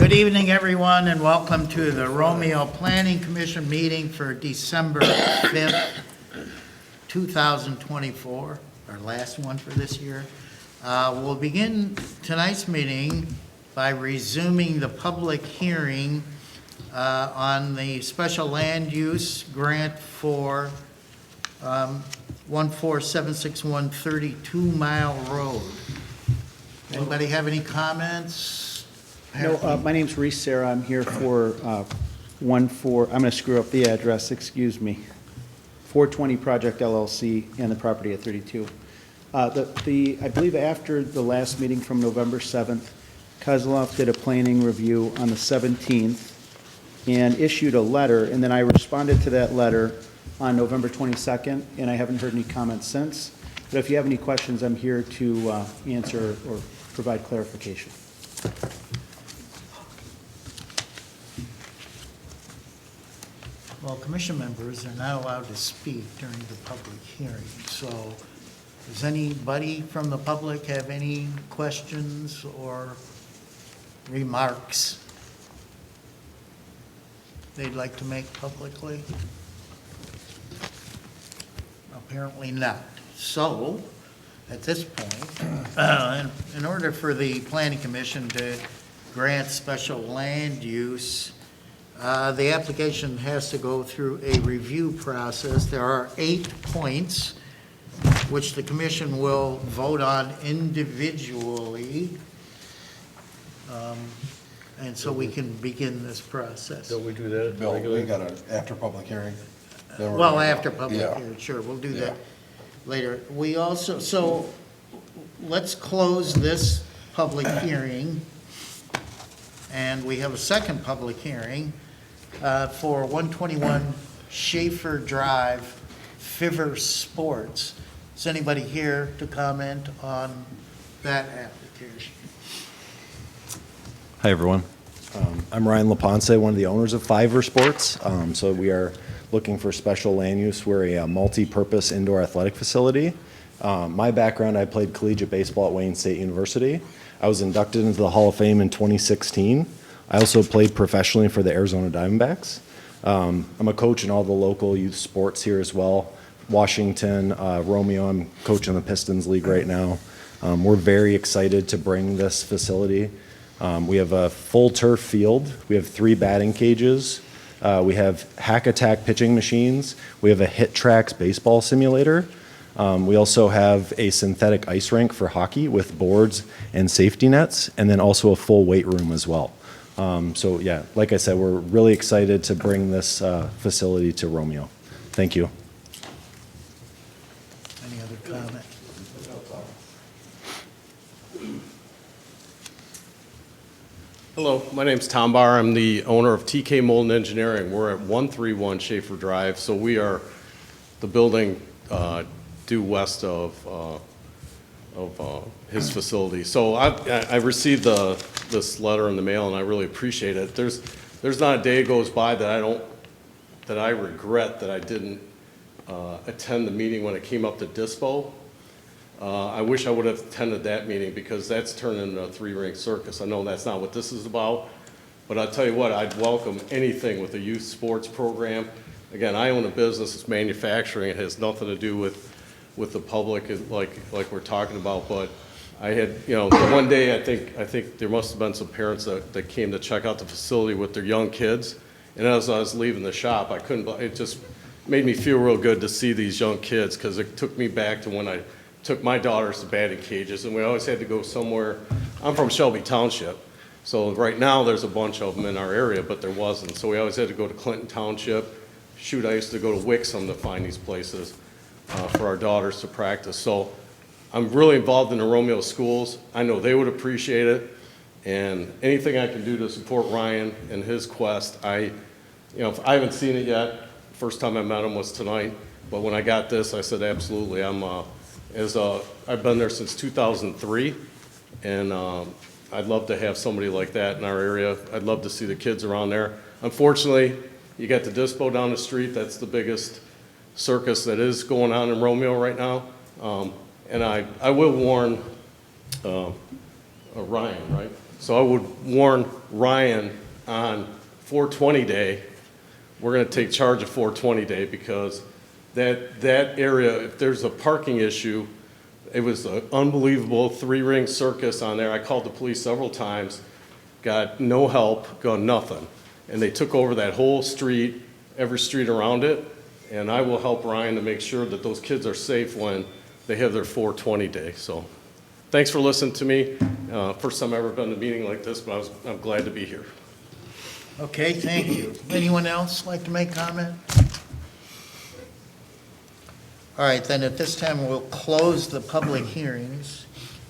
Good evening, everyone, and welcome to the Romeo Planning Commission meeting for December 5th, 2024, our last one for this year. We'll begin tonight's meeting by resuming the public hearing on the special land use grant for 14761 32 Mile Road. Anybody have any comments? No, my name's Reese Sarah. I'm here for I'm going to screw up the address, excuse me. 420 Project LLC and the property at 32. I believe after the last meeting from November 7th, Kozloff did a planning review on the 17th and issued a letter, and then I responded to that letter on November 22nd, and I haven't heard any comments since. But if you have any questions, I'm here to answer or provide clarification. Well, commission members are not allowed to speak during the public hearing, so does anybody from the public have any questions or remarks they'd like to make publicly? Apparently not. So, at this point, in order for the Planning Commission to grant special land use, the application has to go through a review process. There are 8 points which the commission will vote on individually. And so we can begin this process. Don't we do that? Bill, we got an after public hearing. Well, after public Yeah. hearing, sure, we'll do that later. We also, so let's close this public hearing. And we have a second public hearing for 121 Schaefer Drive, Fiver Sports. Is anybody here to comment on that application? Hi, everyone. I'm Ryan LaPonce, one of the owners of Fiver Sports. So we are looking for special land use. We're a multi-purpose indoor athletic facility. My background, I played collegiate baseball at Wayne State University. I was inducted into the Hall of Fame in 2016. I also played professionally for the Arizona Diamondbacks. I'm a coach in all the local youth sports here as well. Washington, Romeo, I'm coaching the Pistons League right now. We're very excited to bring this facility. We have a full turf field. We have 3 batting cages. We have hack attack pitching machines. We have a Hit Tracks baseball simulator. We also have a synthetic ice rink for hockey with boards and safety nets, and then also a full weight room as well. So yeah, like I said, we're really excited to bring this facility to Romeo. Thank you. Any other comment? Hello, my name's Tom Barr. I'm the owner of TK Mold Engineering. We're at 131 Schaefer Drive, so we are the building due west of his facility. So I received this letter in the mail, and I really appreciate it. There's not a day goes by that I regret that I didn't attend the meeting when it came up to Dispo. I wish I would have attended that meeting because that's turned into a 3-ring circus. I know that's not what this is about, but I'll tell you what, I'd welcome anything with a youth sports program. Again, I own a business, it's manufacturing, it has nothing to do with the public like we're talking about, but I had, one day I think there must have been some parents that came to check out the facility with their young kids, and as I was leaving the shop, it just made me feel real good to see these young kids because it took me back to when I took my daughters to batting cages, and we always had to go somewhere. I'm from Shelby Township, so right now there's a bunch of them in our area, but there wasn't. So we always had to go to Clinton Township. Shoot, I used to go to Wixom to find these places for our daughters to practice. So I'm really involved in the Romeo schools. I know they would appreciate it, and anything I can do to support Ryan and his quest. I haven't seen it yet. First time I met him was tonight, but when I got this, I said absolutely. I've been there since 2003, and I'd love to have somebody like that in our area. I'd love to see the kids around there. Unfortunately, you got the Dispo down the street. That's the biggest circus that is going on in Romeo right now. And I will warn Ryan, right? So I would warn Ryan on 420 day, we're going to take charge of 420 day because that area, if there's a parking issue, it was an unbelievable three-ring circus on there. I called the police several times, got no help, got nothing. And they took over that whole street, every street around it, and I will help Ryan to make sure that those kids are safe when they have their 420 day. So thanks for listening to me. First time I've ever been to a meeting like this, but I'm glad to be here. Okay, thank you. Anyone else like to make comment? All right, then at this time, we'll close the public hearings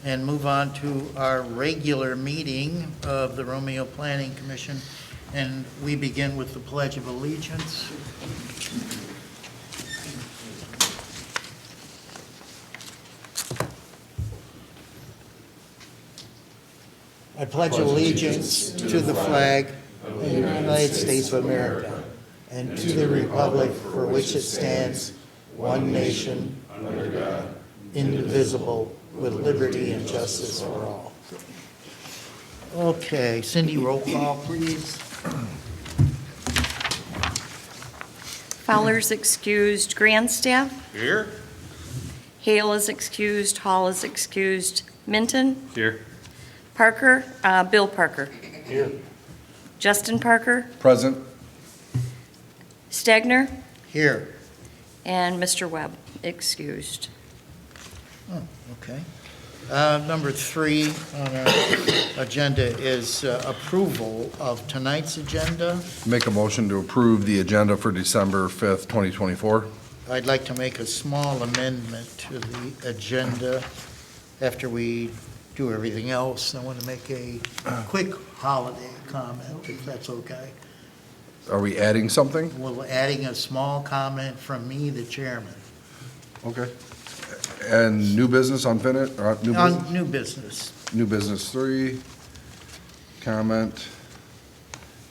and move on to our regular meeting of the Romeo Planning Commission. And we begin with the Pledge of Allegiance. I pledge allegiance to the flag of the United States of America and to the republic for which it stands, one nation, under God, indivisible, with liberty and justice for all. Okay, Cindy, roll call, please. Fowler's excused. Grandstaff? Here? Hale is excused. Hall is excused. Minton? Here. Parker? Bill Parker? Here. Justin Parker? Present. Stegner? Here. And Mr. Webb, excused. Oh, okay. Number 3 on our agenda is approval of tonight's agenda. Make a motion to approve the agenda for December 5th, 2024. I'd like to make a small amendment to the agenda after we do everything else. I want to make a quick holiday comment, if that's okay. Are we adding something? Well, adding a small comment from me, the chairman, Okay. And new business, unfinished, or new business? on new business. New business 3. Comment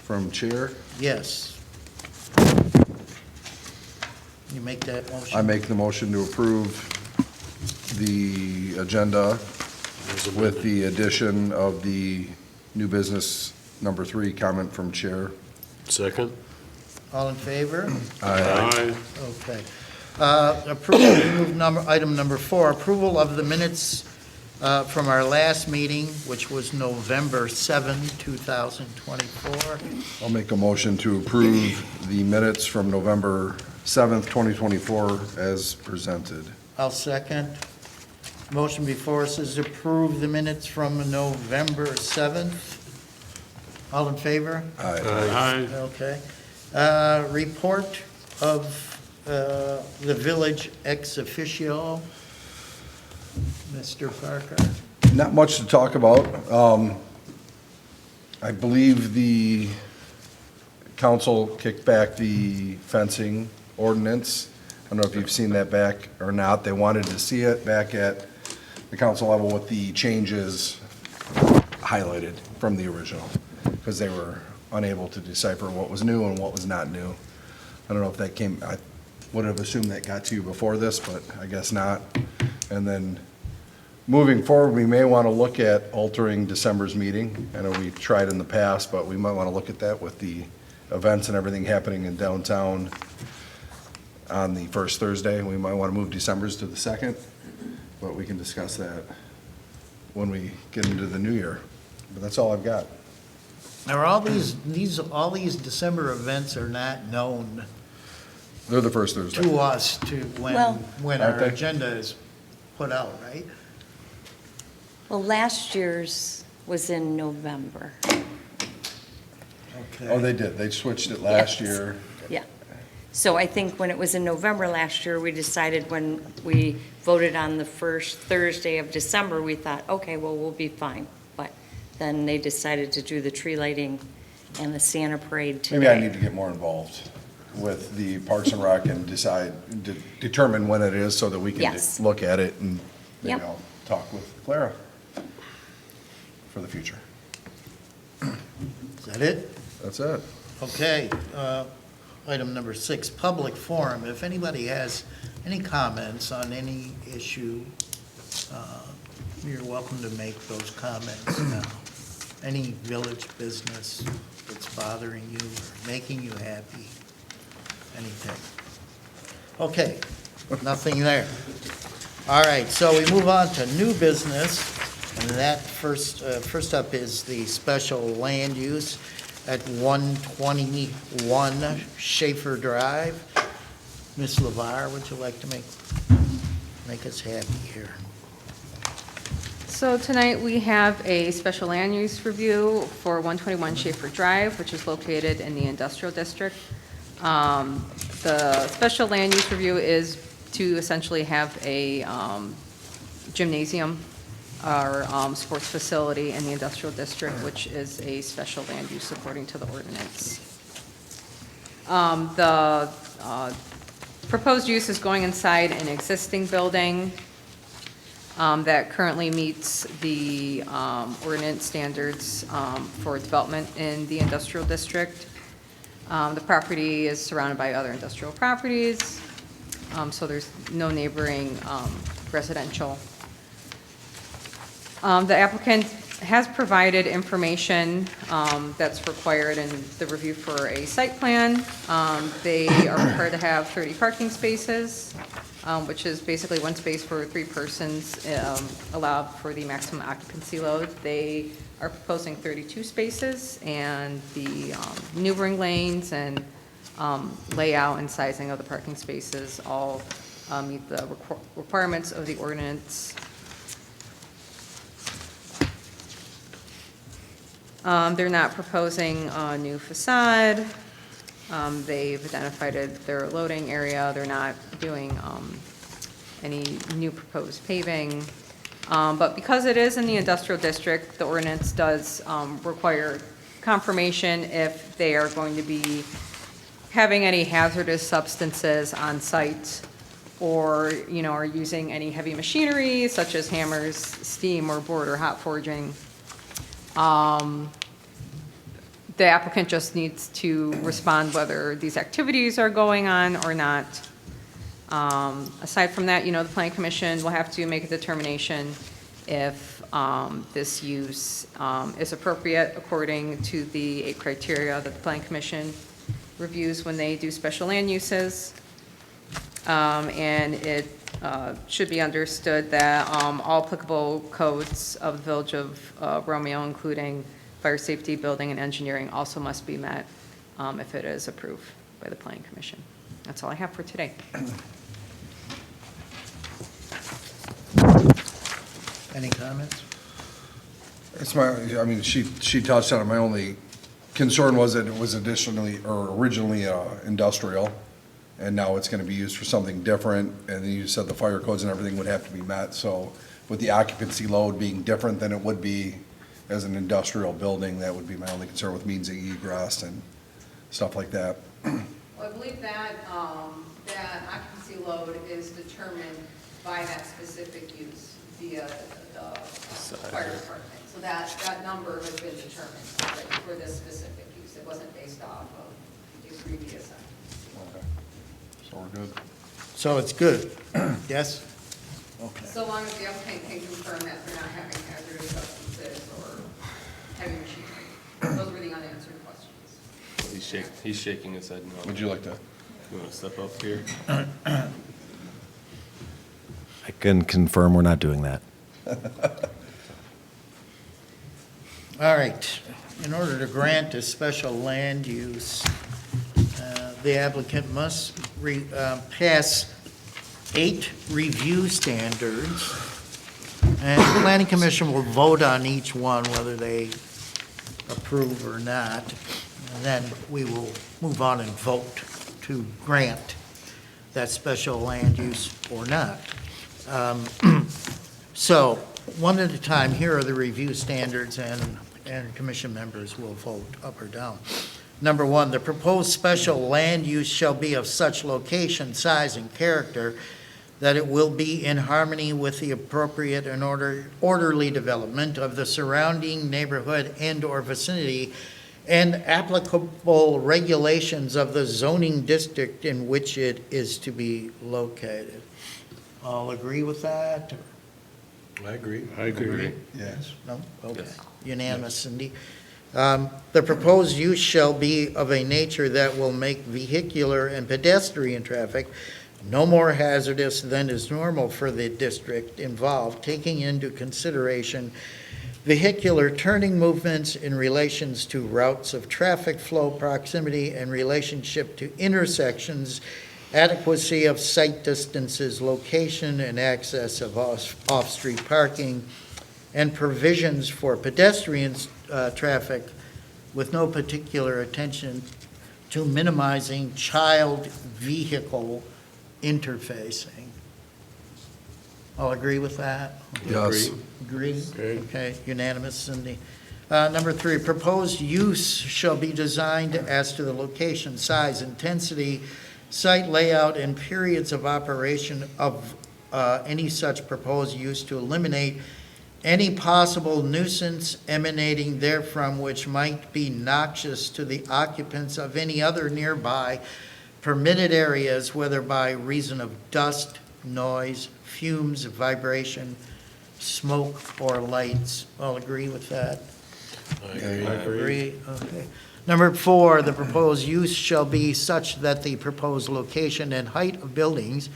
from chair. Yes. You make that motion? I make the motion to approve the agenda with the addition of the new business number 3, comment from chair. Second. All in favor? Aye. Okay. Item number 4, approval of the minutes from our last meeting, which was November 7, 2024. I'll make a motion to approve the minutes from November 7th, 2024 as presented. I'll second. Motion before us is to approve the minutes from November 7th. All in favor? Aye. Aye. Okay. Report of the village ex officio. Mr. Parker. Not much to talk about. I believe the council kicked back the fencing ordinance. I don't know if you've seen that back or not. They wanted to see it back at the council level with the changes highlighted from the original, because they were unable to decipher what was new and what was not new. I don't know if that came, I would have assumed that got to you before this, but I guess not. And then moving forward, we may want to look at altering December's meeting. I know we tried in the past, but we might want to look at that with the events and everything happening in downtown on the first Thursday. We might want to move December's to the second, but we can discuss that when we get into the new year. But that's all I've got. Are all these December events are not known They're the first Thursday. to us Well- when our Aren't they? agenda is put out, right? Well, last year's was in November. Okay. Oh, they did. They switched it last Yes. year. Yeah. So I think when it was in November last year, we decided when we voted on the first Thursday of December, we thought, okay, well, we'll be fine. But then they decided to do the tree lighting and the Santa parade today. Maybe I need to get more involved with the Parks and Rec and determine when it is so that we can Yes. look at it, and maybe Yep. I'll talk with Clara for the future. Is that it? That's it. Okay. Item number 6, public forum. If anybody has any comments on any issue, you're welcome to make those comments now. any village business that's bothering you or making you happy, anything. Okay, nothing there. All right, so we move on to new business, and that first up is the special land use at 121 Schaefer Drive. Ms. LeVar, would you like to make us happy here? So tonight, we have a special land use review for 121 Schaefer Drive, which is located in the industrial district. The special land use review is to essentially have a gymnasium or sports facility in the industrial district, which is a special land use according to the ordinance. The proposed use is going inside an existing building that currently meets the ordinance standards for development in the industrial district. The property is surrounded by other industrial properties, so there's no neighboring residential. The applicant has provided information that's required in the review for a site plan. They are required to have 30 parking spaces, which is basically one space for 3 persons allowed for the maximum occupancy load. They are proposing 32 spaces, and the maneuvering lanes and layout and sizing of the parking spaces all meet the requirements of the ordinance. They're not proposing a new facade. They've identified their loading area. They're not doing any new proposed paving. But because it is in the industrial district, the ordinance does require confirmation if they are going to be having any hazardous substances on site, or, are using any heavy machinery such as hammers, steam, or board or hot forging. The applicant just needs to respond whether these activities are going on or not. Aside from that, the planning commission will have to make a determination if this use is appropriate according to the 8 criteria that the planning commission reviews when they do special land uses. And it should be understood that all applicable codes of the Village of Romeo, including fire safety, building, and engineering, also must be met if it is approved by the planning commission. That's all I have for today. Any comments? She touched on it. My only concern was that it was originally industrial, and now it's gonna be used for something different, and then you said the fire codes and everything would have to be met, so with the occupancy load being different than it would be as an industrial building, that would be my only concern with means of egress and stuff like that. Well, I believe that that occupancy load is determined by that specific use via the fire department. So that number has been determined already for this specific use. It wasn't based off of the previous occupancy. Okay. So we're good. So it's good, yes? Okay. So long as the applicant can confirm that they're not having hazardous substances or heavy machinery. Those were the unanswered questions. He's shaking his head no. Would you like to? You want to step up here? I can confirm we're not doing that. All right, in order to grant a special land use, the applicant must pass 8 review standards, and the planning commission will vote on each one, whether they approve or not, and then we will move on and vote to grant that special land use or not. So, one at a time, here are the review standards, and commission members will vote up or down. Number 1, the proposed special land use shall be of such location, size, and character that it will be in harmony with the appropriate and orderly development of the surrounding neighborhood and/or vicinity and applicable regulations of the zoning district in which it is to be located. All agree with that? I agree. I agree. Yes. No? Okay. Yes. Unanimous, Cindy. The proposed use shall be of a nature that will make vehicular and pedestrian traffic no more hazardous than is normal for the district involved, taking into consideration vehicular turning movements in relations to routes of traffic flow, proximity, and relationship to intersections, adequacy of sight distances, location and access of off-street parking, and provisions for pedestrian traffic with no particular attention to minimizing child vehicle interfacing. All agree with that? Yes. Agree? Okay. Okay, unanimous, Cindy. Number 3, proposed use shall be designed as to the location, size, intensity, site layout, and periods of operation of any such proposed use to eliminate any possible nuisance emanating therefrom which might be noxious to the occupants of any other nearby permitted areas, whether by reason of dust, noise, fumes, vibration, smoke, or lights. All agree with that? I agree. Okay. Number 4, the proposed use shall be such that the proposed location and height of buildings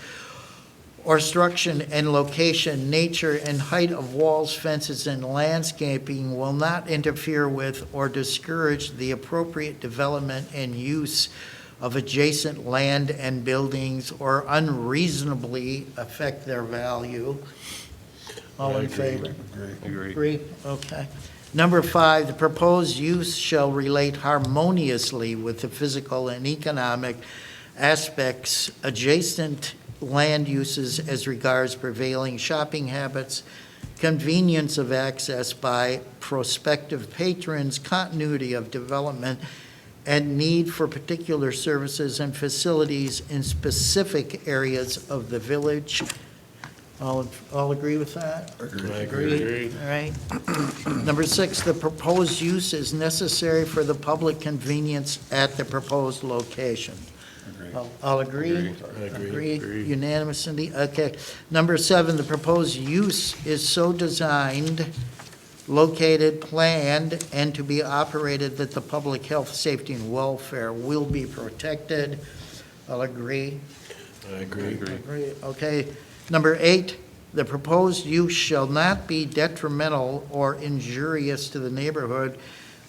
or structure and location, nature and height of walls, fences, and landscaping will not interfere with or discourage the appropriate development and use of adjacent land and buildings or unreasonably affect their value. All in favor? Agree, okay. Number 5, the proposed use shall relate harmoniously with the physical and economic aspects adjacent land uses as regards prevailing shopping habits, convenience of access by prospective patrons, continuity of development, and need for particular services and facilities in specific areas of the village. All agree with that? I agree. All right. Number 6, the proposed use is necessary for the public convenience at the proposed location. All agree? I agree. Unanimous, Cindy? Okay. Number 7, the proposed use is so designed, located, planned, and to be operated that the public health, safety, and welfare will be protected. I'll agree. I agree. Agree. Okay. Number 8, the proposed use shall not be detrimental or injurious to the neighborhood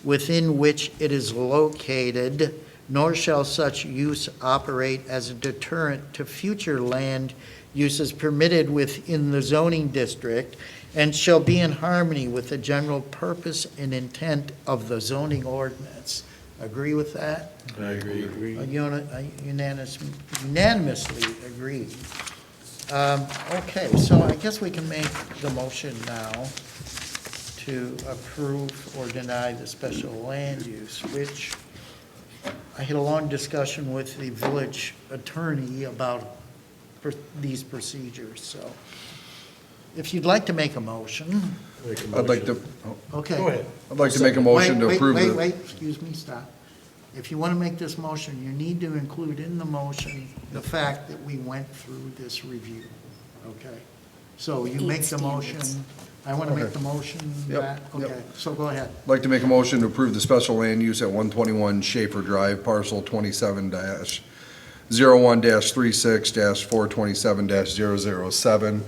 within which it is located, nor shall such use operate as a deterrent to future land uses permitted within the zoning district, and shall be in harmony with the general purpose and intent of the zoning ordinance. Agree with that? I agree. Unanimously agreed. Okay, so I guess we can make the motion now to approve or deny the special land use, which I had a long discussion with the village attorney about these procedures, so if you'd like to make a motion, Make a I'd like motion. to, okay. Go ahead. I'd like to make a motion to approve the. Wait, excuse me, stop. If you want to make this motion, you need to include in the motion the fact that we went through this review, okay? So you make the motion, I want to make Okay. the motion, Yep, that, yep. okay, so go ahead. I'd like to make a motion to approve the special land use at 121 Schaefer Drive, parcel 27-01-36-427-007,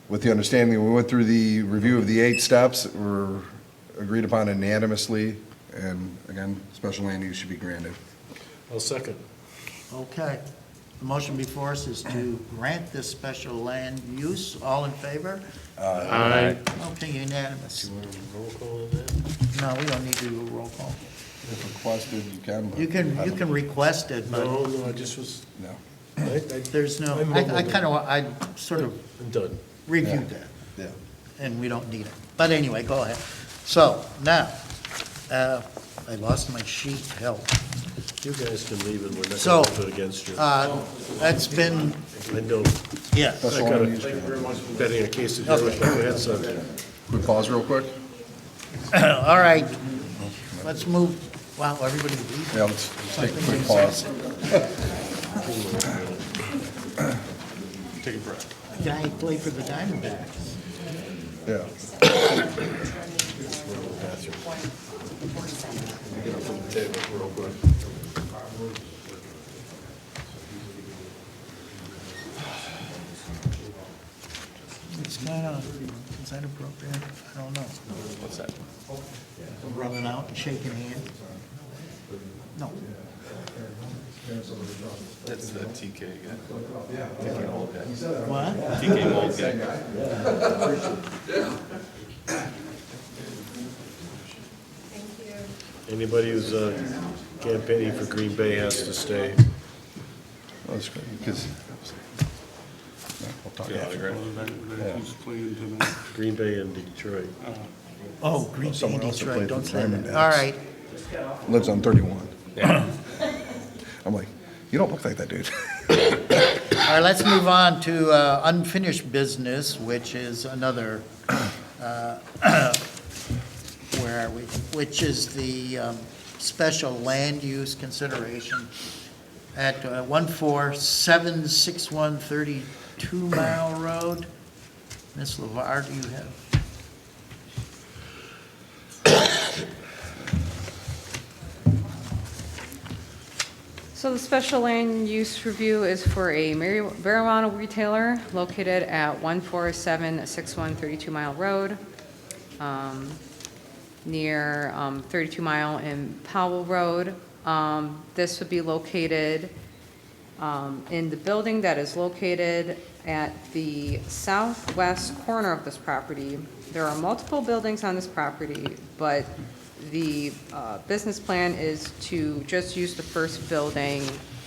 with the understanding we went through the review of the 8 steps, were agreed upon unanimously, and again, special land use should be granted. I'll second. Okay. The motion before us is to grant this special land use. All in favor? Aye. Okay, unanimous. Want a roll call on that? No, we don't need to do a roll call. If requested, you can. but You can I don't- request it, but No, I just was, No. there's no, I'm I mumbled. kind of, I sort of I'm done. reviewed that, Yeah. and we don't need it. But anyway, go ahead. So, now, I lost my sheet, help. You guys can leave and we're not So, going to vote against you. That's been, I know. yeah. I Special got land use. a betting a case of yours, but go ahead, son. We pause real quick? All right, let's move, wow, everybody leave. Yeah, let's take a quick pause. Take a breath. Guy played for the Diamondbacks. Yeah. Get up from the table real quick. It's kind of, is that appropriate? I don't know. What's that? Running out and shaking hands? No. That's the TK guy. TK old guy. What? TK old guy. Anybody who's campaigning for Green Bay has to stay. That's great, because, we'll talk after. Green Bay and Detroit. Oh, Green Bay, Someone else who Detroit, played don't for say that. Diamondbacks. All right. Lives on 31. I'm like, you don't look like that dude. All right, let's move on to unfinished business, which is another, where are we? Which is the special land use consideration at 1476132 Mile Road. Ms. LeVar, do you have? So the special land use review is for a marijuana retailer located at 1476132 Mile Road, near 32 Mile and Powell Road. This would be located in the building that is located at the southwest corner of this property. There are multiple buildings on this property, but the business plan is to just use the first building.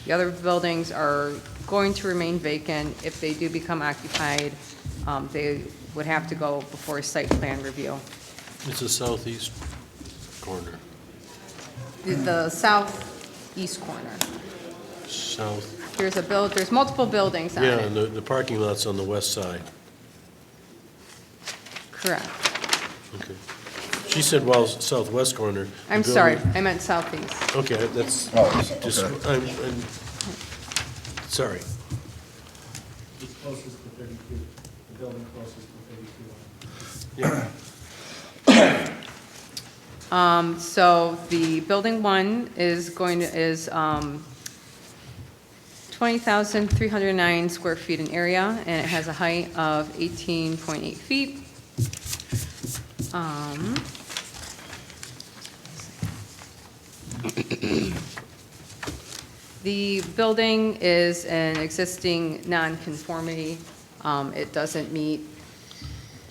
The other buildings are going to remain vacant. If they do become occupied, they would have to go before a site plan review. It's the southeast corner, The southeast corner. south. There's multiple buildings on Yeah, it. and the parking lot's on the west side. Correct. Okay. She said, well, southwest corner. The I'm sorry, building- I meant southeast. Okay, that's, Oh, just, okay. I'm, sorry. Closest to 32, the building closest to 32. Yeah. So the building one is 20,309 square feet in area, and it has a height of 18.8 feet. The building is an existing non-conformity. It doesn't meet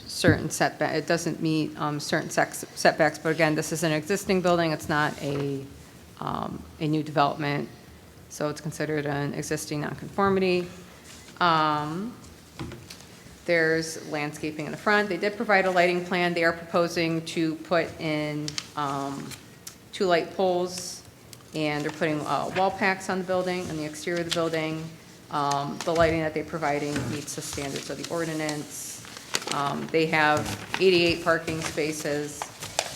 certain setbacks, but again, this is an existing building, it's not a new development, so it's considered an existing nonconformity. There's landscaping in the front. They did provide a lighting plan. They are proposing to put in 2 light poles, and they're putting wall packs on the building, on the exterior of the building. The lighting that they're providing meets the standards of the ordinance. They have 88 parking spaces.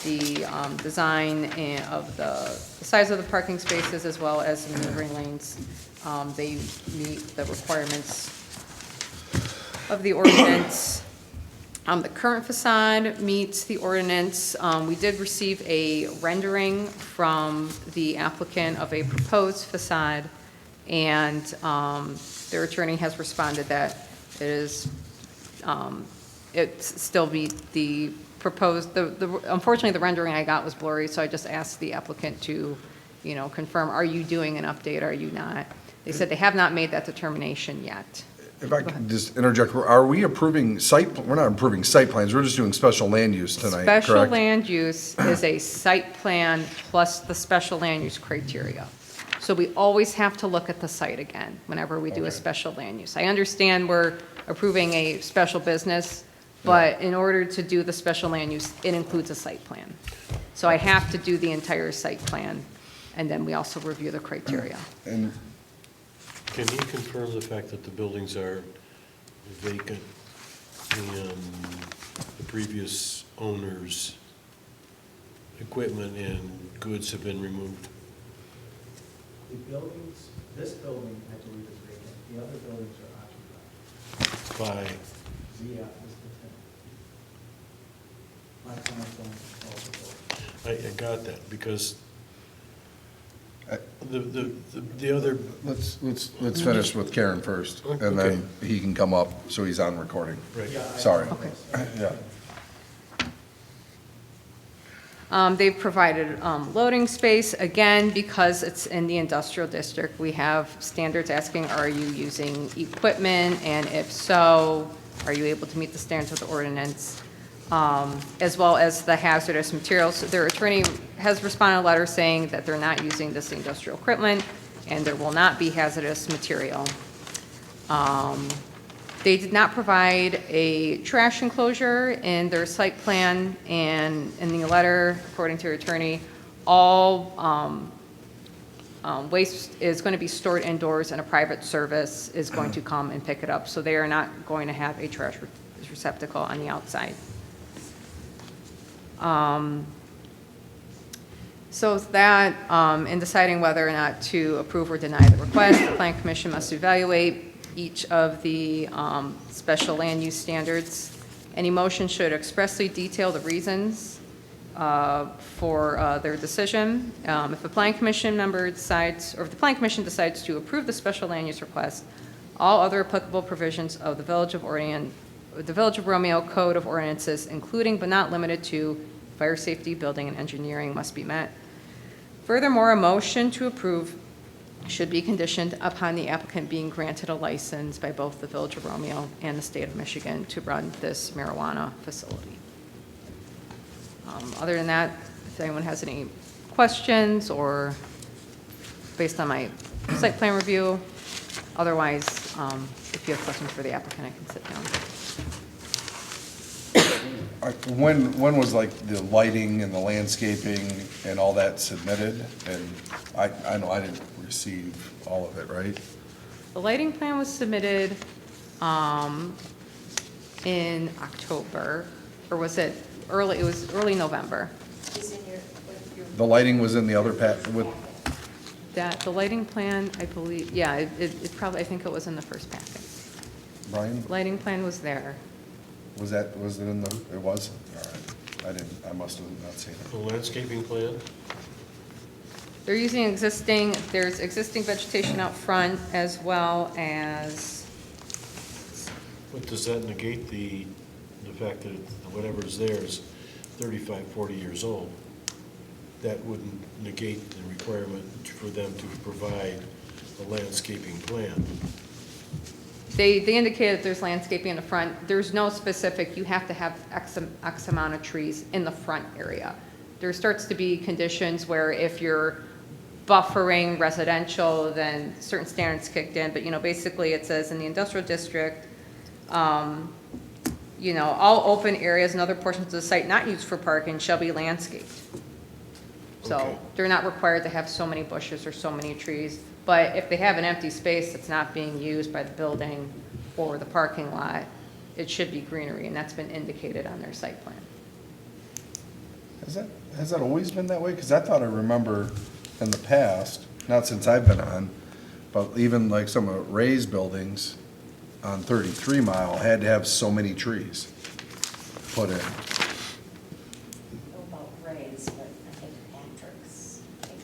The design of the size of the parking spaces as well as the maneuvering lanes, they meet the requirements of the ordinance. The current facade meets the ordinance. We did receive a rendering from the applicant of a proposed facade, and their attorney has responded that it is, it still meet the proposed, unfortunately, the rendering I got was blurry, so I just asked the applicant to, confirm, are you doing an update, are you not? They said they have not made that determination yet. If I could just interject, are we approving we're not approving site plans, we're just doing special land use tonight, correct? Special land use is a site plan plus the special land use criteria. So we always have to look at the site again whenever we do a Okay. special land use. I understand we're approving a special business, but in order to do the special land use, it includes a site plan. So I have to do the entire site plan, and then we also review the criteria. And Can you confirm the fact that the buildings are vacant and the previous owner's equipment and goods have been removed? The buildings, this building, I believe, is vacant. The other buildings are occupied. By, Zia is the tenant. My client's own all the buildings. I got that, because I- the other, Let's finish with Karen first, and Okay. then he can come up, so he's on recording. right, Sorry. Yeah. They've provided loading space, again, because it's in the industrial district. We have standards asking, are you using equipment? And if so, are you able to meet the standards of the ordinance? As well as the hazardous materials. Their attorney has responded a letter saying that they're not using this industrial equipment and there will not be hazardous material. They did not provide a trash enclosure in their site plan, and in the letter, according to your attorney, all waste is going to be stored indoors and a private service is going to come and pick it up. So they are not going to have a trash receptacle on the outside. So that, in deciding whether or not to approve or deny the request, the Plan Commission must evaluate each of the special land use standards. Any motion should expressly detail the reasons for their decision. If the Plan Commission member decides, or if the Plan Commission decides to approve the special land use request, all other applicable provisions of the Village of Romeo Code of Ordinances, including but not limited to fire safety, building, and engineering, must be met. Furthermore, a motion to approve should be conditioned upon the applicant being granted a license by both the Village of Romeo and the state of Michigan to run this marijuana facility. Other than that, if anyone has any questions or based on my site plan review, otherwise, if you have questions for the applicant, I can sit down. When was like the lighting and the landscaping and all that submitted? And I know I didn't receive all of it, right? The lighting plan was submitted in October, or was it early? It was early November. The lighting was in the other with, That, the lighting plan, I believe, yeah, it probably, I think it was in the first packet. Brian, Lighting plan was there. was it in the, it was? All right. I must have not seen it. the landscaping plan, They're using there's existing vegetation out front as well as, but does that negate the fact that whatever's there is 35, 40 years old? That wouldn't negate the requirement for them to provide a landscaping plan. they indicated there's landscaping in the front. There's no specific, you have to have X amount of trees in the front area. There starts to be conditions where if you're buffering residential, then certain standards kicked in. But, basically it says in the industrial district, all open areas and other portions of the site not used for parking shall be landscaped. So Okay. they're not required to have so many bushes or so many trees. But if they have an empty space that's not being used by the building or the parking lot, it should be greenery, and that's been indicated on their site plan. Has that always been that way? Because I thought I remember in the past, not since I've been on, but even like some of Ray's buildings on 33 Mile had to have so many trees put in. About Ray's, but I think Patrick's, they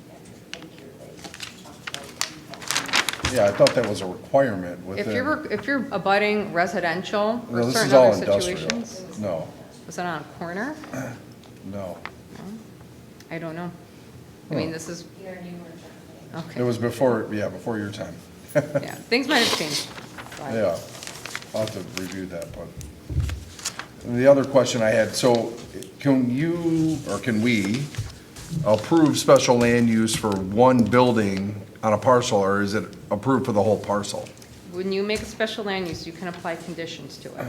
talked about. Yeah, I thought that was a requirement within. If you're abutting residential No, or this certain is all other industrial. situations. No, Was that on a corner? no. I don't know. I mean, this is, Here you were talking. It was before your time. yeah, things might have changed. Yeah, I'll have to review that, but. The other question I had, so can we approve special land use for one building on a parcel, or is it approved for the whole parcel? When you make a special land use, you can apply conditions to it.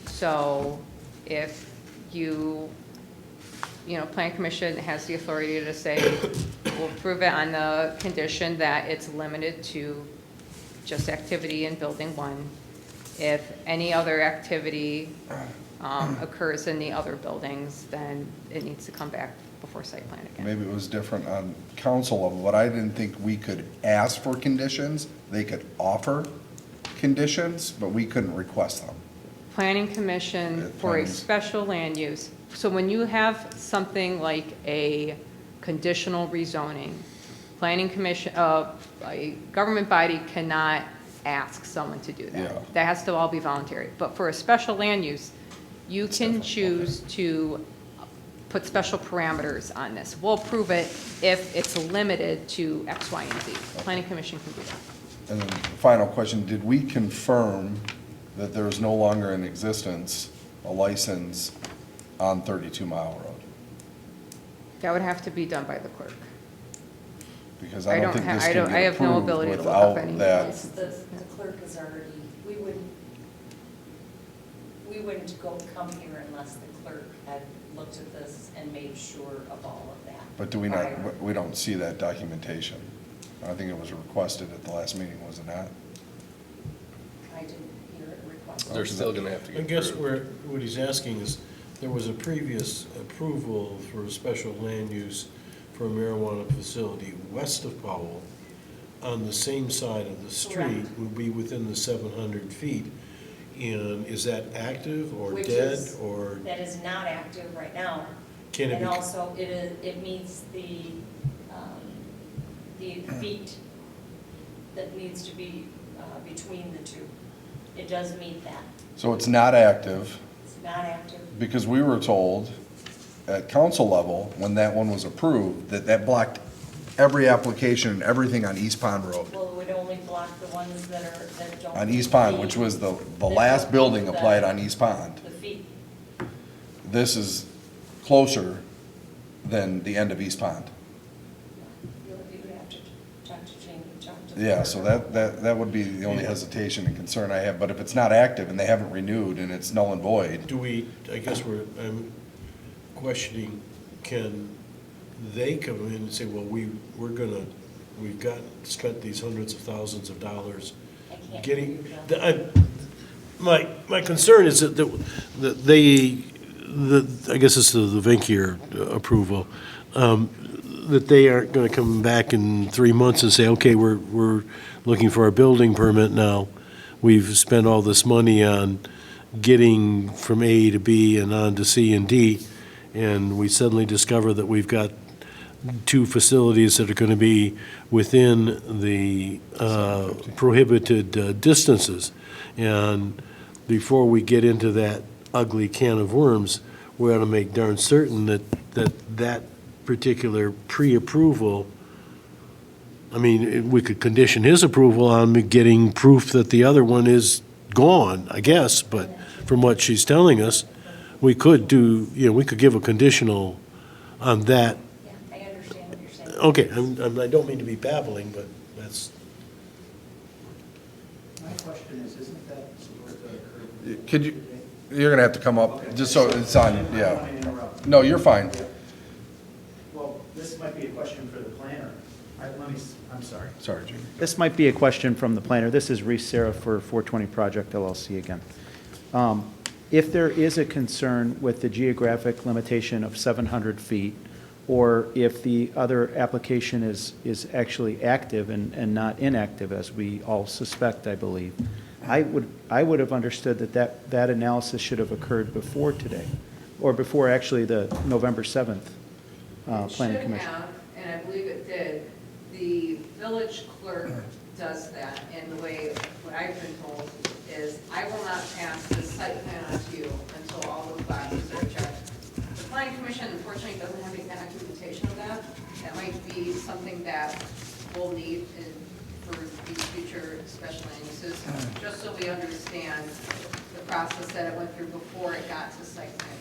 So if Plan Commission has the authority to say, we'll approve it on the condition that it's limited to just activity in building one. If any other activity occurs in the other buildings, then it needs to come back before site plan again. Maybe it was different on council level, but I didn't think we could ask for conditions. They could offer conditions, but we couldn't request them. Planning Commission for a Planning. special land use So when you have something like a conditional rezoning, planning commission, a government body cannot ask someone to do Yeah. that. That has to all be voluntary. But for a special land use, you can choose to put special parameters on this. We'll approve it if it's limited to X, Y, and Z. Planning commission can do that. And then the final question, did we confirm that there is no longer in existence a license on 32 Mile Road? That would have to be done by the clerk. Because I don't think this I can don't- I get have no approved ability to look up without any that. Yes, the clerk is already, we wouldn't come here unless the clerk had looked at this and made sure of all of that. But do we prior. not, we don't see that documentation. I think it was requested at the last meeting, was it not? I didn't hear it requested. They're still gonna have to I get guess approved. what he's asking is, there was a previous approval for a special land use for a marijuana facility west of Powell on the same side of the street, Correct. would be within the 700 feet. And is that active or Which dead, is- or That is not active right now. can it And be? also, it meets the feet that needs to be between the two. It does meet that. So it's not active, It's not active. because we were told at council level, when that one was approved, that that blocked every application and everything on East Pond Road. Well, it would only block the ones that don't. On East Pond, which was the last building applied on East Pond. The feet. This is closer than the end of East Pond. You would have to talk to Jamie, talk to. the Yeah, clerk. so that would be the only hesitation and concern I have, but if it's not active and they haven't renewed and it's null and void, Do we, I guess I'm questioning, can they come in and say, well, we've spent these hundreds of thousands of dollars I can't getting, hear you, my concern is that I guess it's the Venkier approval, that they aren't gonna come back in 3 months and say, okay, we're looking for a building permit now. We've spent all this money on getting from A to B and on to C and D, and we suddenly discover that we've got 2 facilities that are gonna be within the prohibited distances. And before we get into that ugly can of worms, we ought to make darn certain that particular pre-approval, I mean, we could condition his approval on getting proof that the other one is gone, I guess, but from what she's telling us, we could we could give a conditional on that. Yeah, I understand what you're saying. Okay, I don't mean to be babbling, but that's, My question is, isn't that supposed to occur? could you, you're gonna have to come up, just so it's on, I don't yeah. want to interrupt. No, you're fine. Well, this might be a question for the planner. I'm sorry. Sorry, Jimmy. This might be a question from the planner. This is Reese Sarah for 420 Project LLC again. If there is a concern with the geographic limitation of 700 feet, or if the other application is actually active and not inactive, as we all suspect, I believe, I would have understood that analysis should have occurred before today, or before actually the November 7th planning commission. It should have, and I believe it did. The village clerk does that, and the way, what I've been told is, I will not pass this site plan on to you until all those boxes are checked. The planning commission unfortunately doesn't have any documentation of that. That might be something that we'll need for these future special land uses, just so we understand the process that it went through before it got to site plan.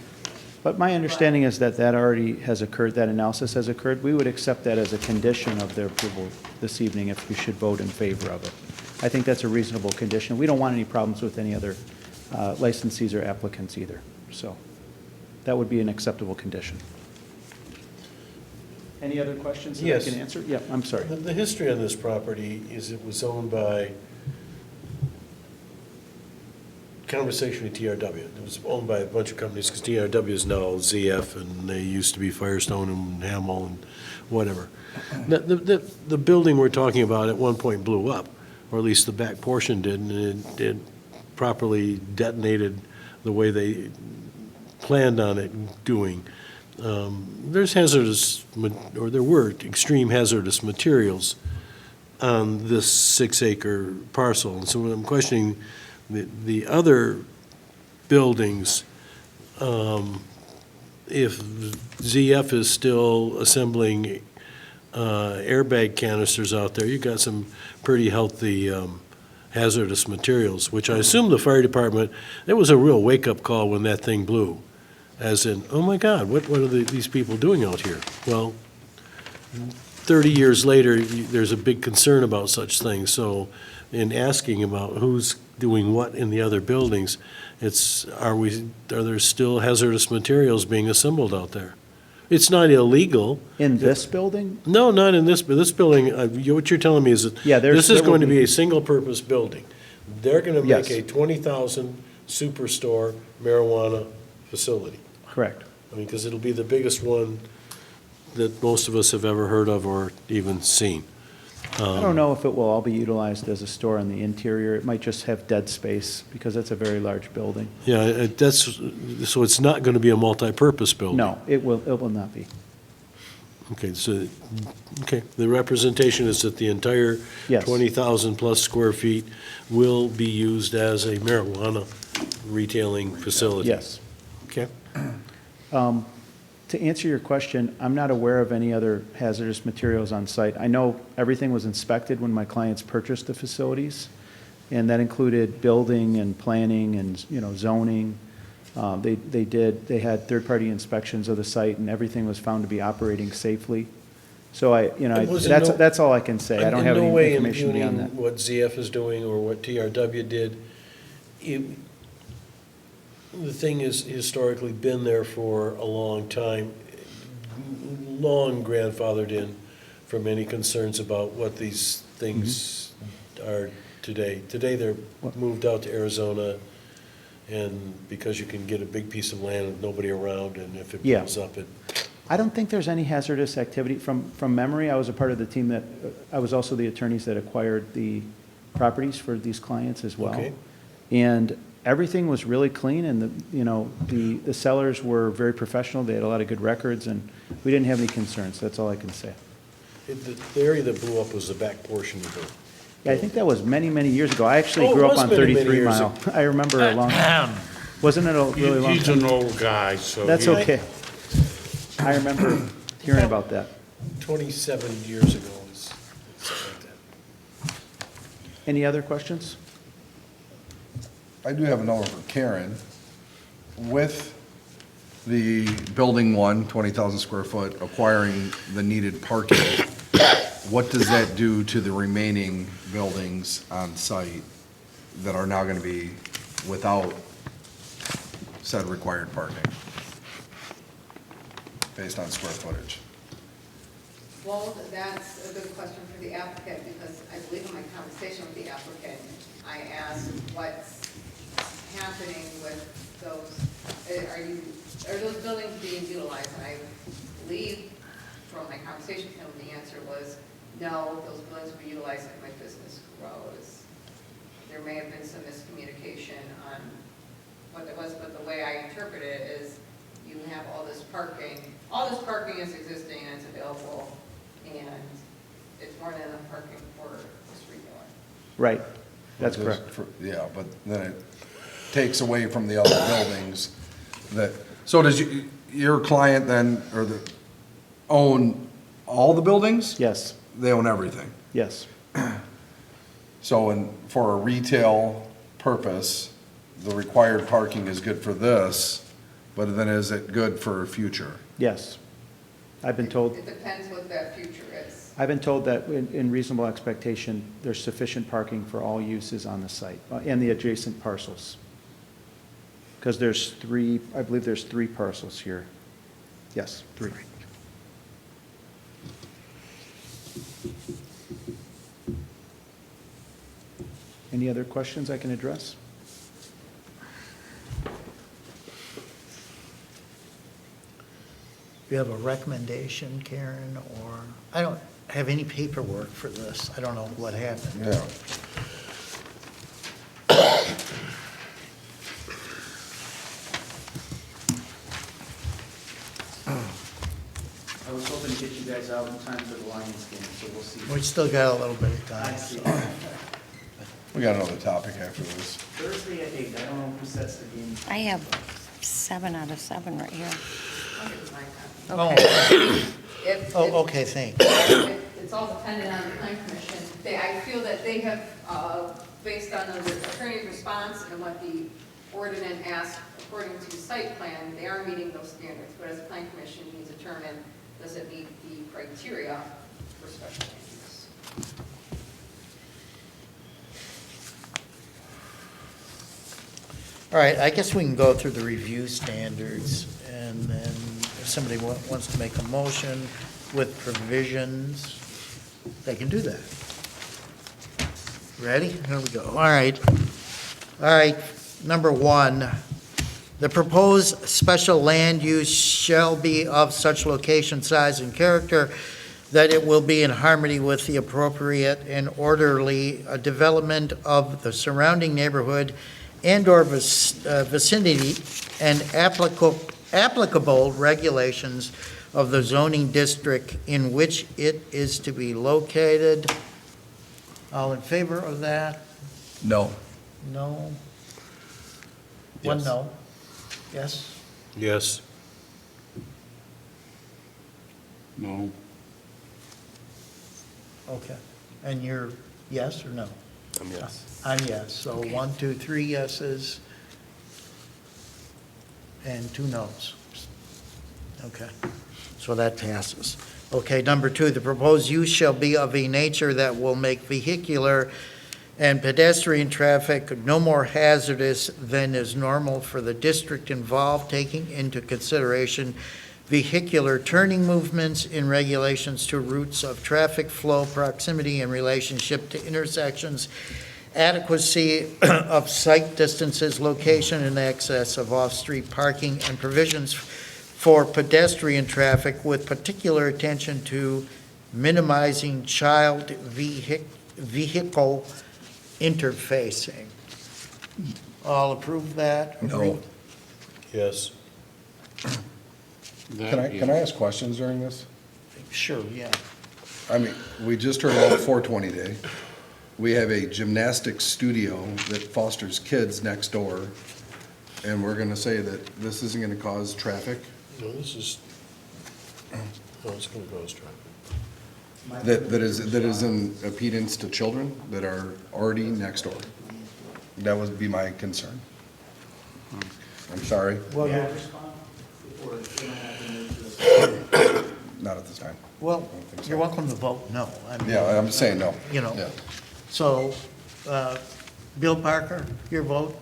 But my understanding is that that already has occurred, that analysis has occurred. We would accept that as a condition of their approval this evening if you should vote in favor of it. I think that's a reasonable condition. We don't want any problems with any other licensees or applicants either. So that would be an acceptable condition. Any other questions that I Yes. can answer? Yeah, I'm sorry. the history on this property is it was owned by Conversation with TRW. It was owned by a bunch of companies, because TRW is now ZF, and they used to be Firestone and Hamel and whatever. The building we're talking about at one point blew up, or at least the back portion did, and it properly detonated the way they planned on it doing. There's hazardous, or there were extreme hazardous materials on this 6-acre parcel. And so I'm questioning the other buildings, if ZF is still assembling airbag canisters out there, you've got some pretty healthy hazardous materials, which I assume the fire department, it was a real wake-up call when that thing blew, as in, oh my God, what are these people doing out here? Well, 30 years later, there's a big concern about such things, so in asking about who's doing what in the other buildings, are there still hazardous materials being assembled out there? It's not illegal. In this building? No, not in this building. What you're telling me is that Yeah, this is there will going to be a single-purpose building. They're going to make Yes. a 20,000 superstore marijuana facility. Correct. I mean, because it'll be the biggest one that most of us have ever heard of or even seen. I don't know if it will all be utilized as a store on the interior. It might just have dead space, because that's a very large building. Yeah, so it's not going to be a multi-purpose building? No, it will not be. Okay, the representation is that the entire Yes. 20,000 plus square feet will be used as a marijuana retailing facility? Yes. Okay. To answer your question, I'm not aware of any other hazardous materials on site. I know everything was inspected when my clients purchased the facilities, and that included building and planning and, zoning. They had third-party inspections of the site, and everything was found to be operating safely. So that's all I can say. I don't have any information beyond that. In no way impugning what ZF is doing or what TRW did. The thing has historically been there for a long time, long grandfathered in from any concerns about what these things are today. Today, they're moved out to Arizona, and because you can get a big piece of land with nobody around, and if it Yeah. blows up, I don't think there's any hazardous activity. From memory, I was a part of the team I was also the attorneys that acquired the properties for these clients as well. Okay. And everything was really clean, and the sellers were very professional. They had a lot of good records, and we didn't have any concerns. That's all I can say. the area that blew up was the back portion of it. Yeah, I think that was many, many years ago. I actually Oh, it grew up was on many, many 33 years Mile. I remember a long, wasn't it a really long He's an time? old guy, so. That's he- okay. I remember hearing about that. 27 years ago, something like that. Any other questions? I do have another for Karen. With the building 20,000 square foot, acquiring the needed parking, what does that do to the remaining buildings on site that are now going to be without said required parking? Based on square footage. Well, that's a good question for the applicant, because I believe in my conversation with the applicant, I asked what's happening with those, are those buildings being utilized? And I believe from my conversation with him, the answer was, no, those buildings will be utilized if my business grows. There may have been some miscommunication on what it was, but the way I interpret it is, you have all this parking is existing and it's available, and it's more than enough parking for this retailer. Right, that's correct. Yeah, but then it takes away from the other buildings that, so does your client then, own all the buildings? Yes, They own everything? yes. So for a retail purpose, the required parking is good for this, but then is it good for future? Yes. I've been told. It depends what that future is. I've been told that in reasonable expectation, there's sufficient parking for all uses on the site and the adjacent parcels. Because I believe there's 3 parcels here. Yes, 3. Any other questions I can address? Do you have a recommendation, Karen, or, I don't have any paperwork for this. I don't know what happened. Yeah. hoping to get you guys out in time for the Lions game, so we'll see. We still got a little bit of I time. see. We got another topic after this. Thursday at 8, I don't know who sets the game. I have 7 out of 7 right here. I'll get my copy. Oh, okay, thanks. It's all dependent on the plan commission. I feel that they have, based on the attorney's response and what the ordinance asked according to site plan, they are meeting those standards. But as a plan commission, you determine, does it meet the criteria for special land use? All right, I guess we can go through the review standards, and then if somebody wants to make a motion with provisions, they can do that. Ready? Here we go. All right. All right, number 1, the proposed special land use shall be of such location, size, and character that it will be in harmony with the appropriate and orderly development of the surrounding neighborhood and/or vicinity and applicable regulations of the zoning district in which it is to be located. All in favor of that? No. No? One Yes. no? Yes? Yes. No. Okay. And you're yes or no? I'm yes. I'm yes. So Okay. 1, 2, 3 yeses and 2 noes. Okay. So that passes. Okay, number 2, the proposed use shall be of a nature that will make vehicular and pedestrian traffic no more hazardous than is normal for the district involved, taking into consideration vehicular turning movements in regulations to routes of traffic flow, proximity and relationship to intersections, adequacy of site distances, location and access of off-street parking, and provisions for pedestrian traffic with particular attention to minimizing child vehicle interfacing. All approve that? No. Yes. Can I ask questions during this? Sure, yeah. I mean, we just heard about 420 Day. We have a gymnastics studio that fosters kids next door, and we're gonna say that this isn't gonna cause traffic? No, this is, no, it's gonna cause traffic. That is in impedance to children that are already next door? That would be my concern. I'm sorry, Well, Yeah, respond before we don't have to move to the- not at this time. well, I don't think so. you're welcome to vote no. I mean, Yeah, I'm saying no. You know. Yeah. So, Bill Parker, your vote?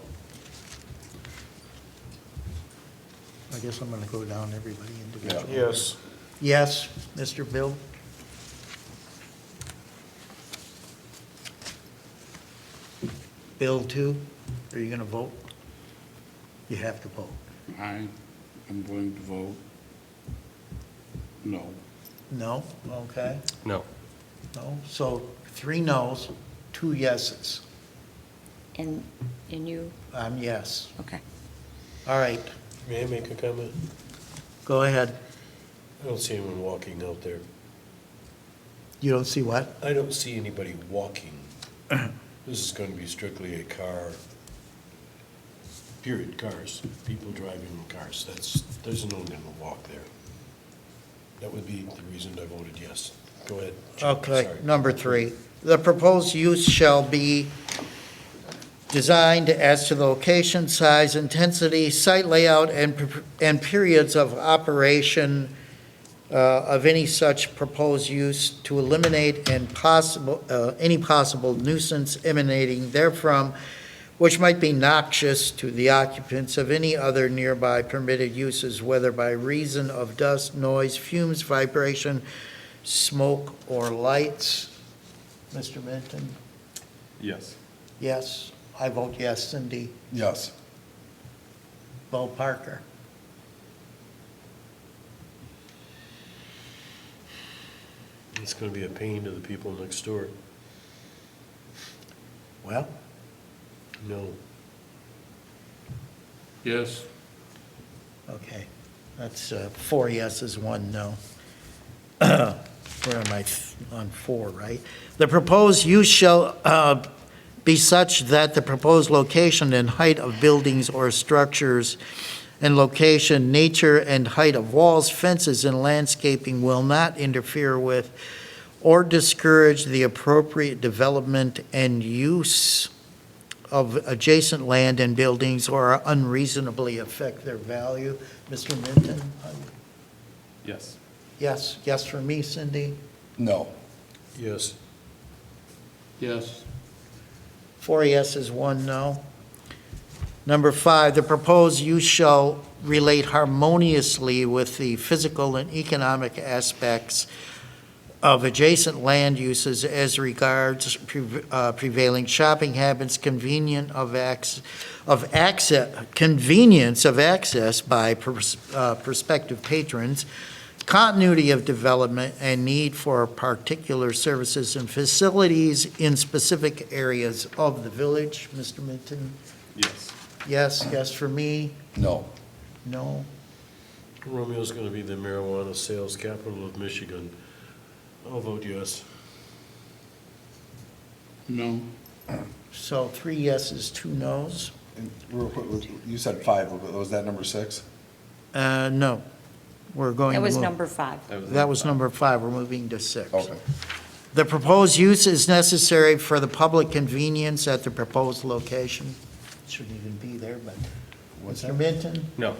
I guess I'm gonna go down everybody individually. Yes. Yes, Mr. Bill? Bill, too? Are you gonna vote? You have to vote. I am going to vote no. No? Okay. No. No? So 3 noes, 2 yeses. And you, I'm yes. okay. All right, May I make a comment? go ahead. I don't see anyone walking out there. You don't see what? I don't see anybody walking. This is going to be strictly a car, period, cars, people driving cars. There's no one going to walk there. That would be the reason I voted yes. Go ahead. Chuck, Okay, sorry. number 3. The proposed use shall be designed as to the location, size, intensity, site layout, and periods of operation of any such proposed use to eliminate any possible nuisance emanating therefrom, which might be noxious to the occupants of any other nearby permitted uses, whether by reason of dust, noise, fumes, vibration, smoke, or lights. Mr. Minton? Yes. Yes, I vote yes. Cindy? Yes. Bo Parker? It's going to be a pain to the people next door. Well, No. Yes. okay. That's 4 yeses, 1 no. where am I, on 4, right? The proposed use shall be such that the proposed location and height of buildings or structures and location, nature and height of walls, fences, and landscaping will not interfere with or discourage the appropriate development and use of adjacent land and buildings or unreasonably affect their value. Mr. Minton? Yes. Yes, yes for me, Cindy? No. Yes. Yes. 4 yeses, 1 no. Number 5, the proposed use shall relate harmoniously with the physical and economic aspects of adjacent land uses as regards prevailing shopping habits, convenience of access by prospective patrons, continuity of development, and need for particular services and facilities in specific areas of the village. Mr. Minton? Yes. Yes, yes for me? No. No? Romeo's going to be the marijuana sales capital of Michigan. I'll vote yes. No. So 3 yeses, 2 nos? And real quick, you said 5, was that number 6? No. We're going to That was move- number 5. That was number 5, we're moving to 6. Okay. The proposed use is necessary for the public convenience at the proposed location. Shouldn't even be there, but. Mr. Minton? No.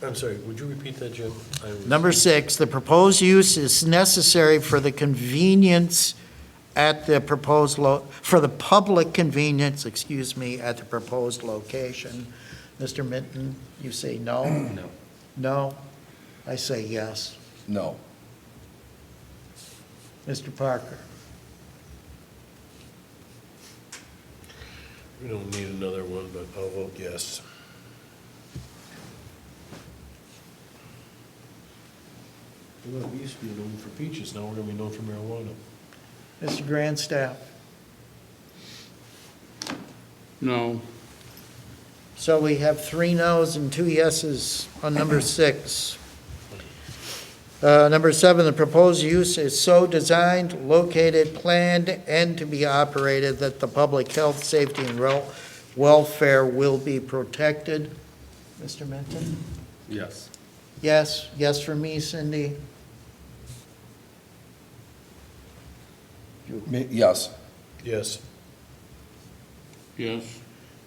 I'm sorry, would you repeat that, Jim? Number 6, the proposed use is necessary for the convenience at the proposed, for the public convenience, excuse me, at the proposed location. Mr. Minton, you say no? No. No? I say yes. No. Mr. Parker? We don't need another one, but I'll vote yes. Well, we used to be known for peaches, now we're going to be known for marijuana. Mr. Grandstaff? No. So we have 3 noes and 2 yeses on number 6. Number 7, the proposed use is so designed, located, planned, and to be operated that the public health, safety, and welfare will be protected. Mr. Minton? Yes. Yes, yes for me, Cindy? Yes. Yes. Yes.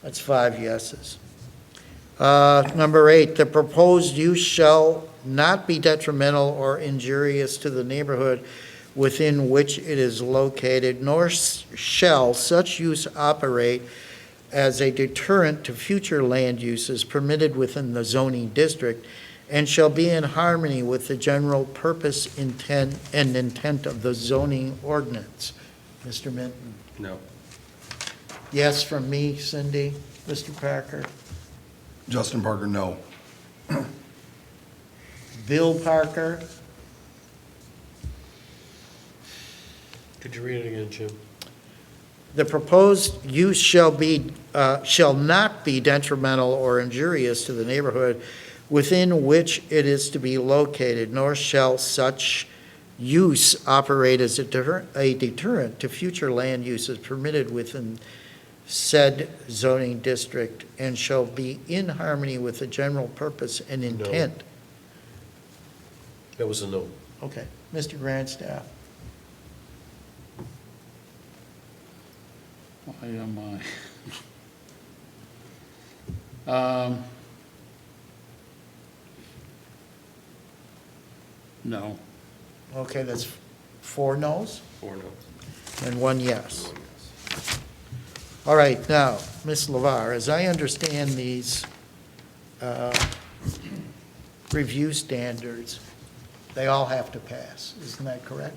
That's 5 yeses. Number 8, the proposed use shall not be detrimental or injurious to the neighborhood within which it is located, nor shall such use operate as a deterrent to future land uses permitted within the zoning district, and shall be in harmony with the general purpose, intent of the zoning ordinance. Mr. Minton? No. Yes from me, Cindy? Mr. Parker? Justin Parker, no. Bill Parker? Could you read it again, Jim? The proposed use shall not be detrimental or injurious to the neighborhood within which it is to be located, nor shall such use operate as a deterrent to future land uses permitted within said zoning district, and shall be in harmony with the general purpose and intent. That was a no. Okay, Mr. Grandstaff? Why am I? No. Okay, that's 4 noes 4 no. and 1 yes. All right, now, Ms. LeVar, as I understand these review standards, they all have to pass, isn't that correct?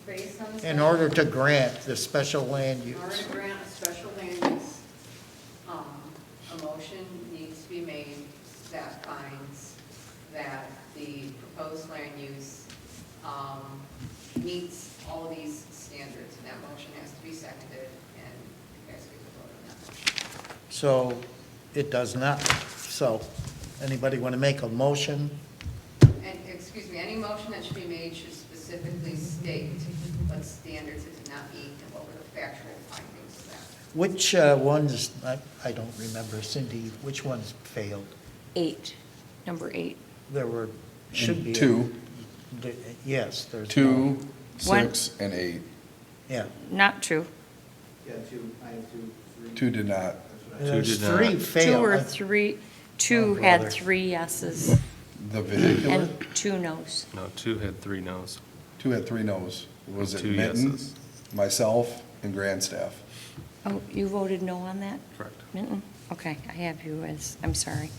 Based on the. In order to grant the special land In order use. to grant a special land use, a motion needs to be made that finds that the proposed land use meets all of these standards, and that motion has to be seconded, and you guys get to vote on that. So it does not. So, anybody want to make a motion? And excuse excuse me, any motion that should be made should specifically state what standards it did not meet and what were the factual findings of that. Which ones, I don't remember, Cindy, which ones failed? 8, number 8. There were, should be. Two. Yes, there's. 2, One. 6, and 8. Yeah. Not true. Yeah, 2, I have 2, 3. 2 did not. There's did not. 3 2 failed. or 3, 2 Oh, had brother. 3 yeses The vehicular, and 2 nos. No, 2 had 3 no's. 2 had 3 no's. Was it 2 Mitten, yeses. myself, and Grandstaff? Oh, you voted no on that? Correct. Minton? Okay, I have you as, I'm sorry.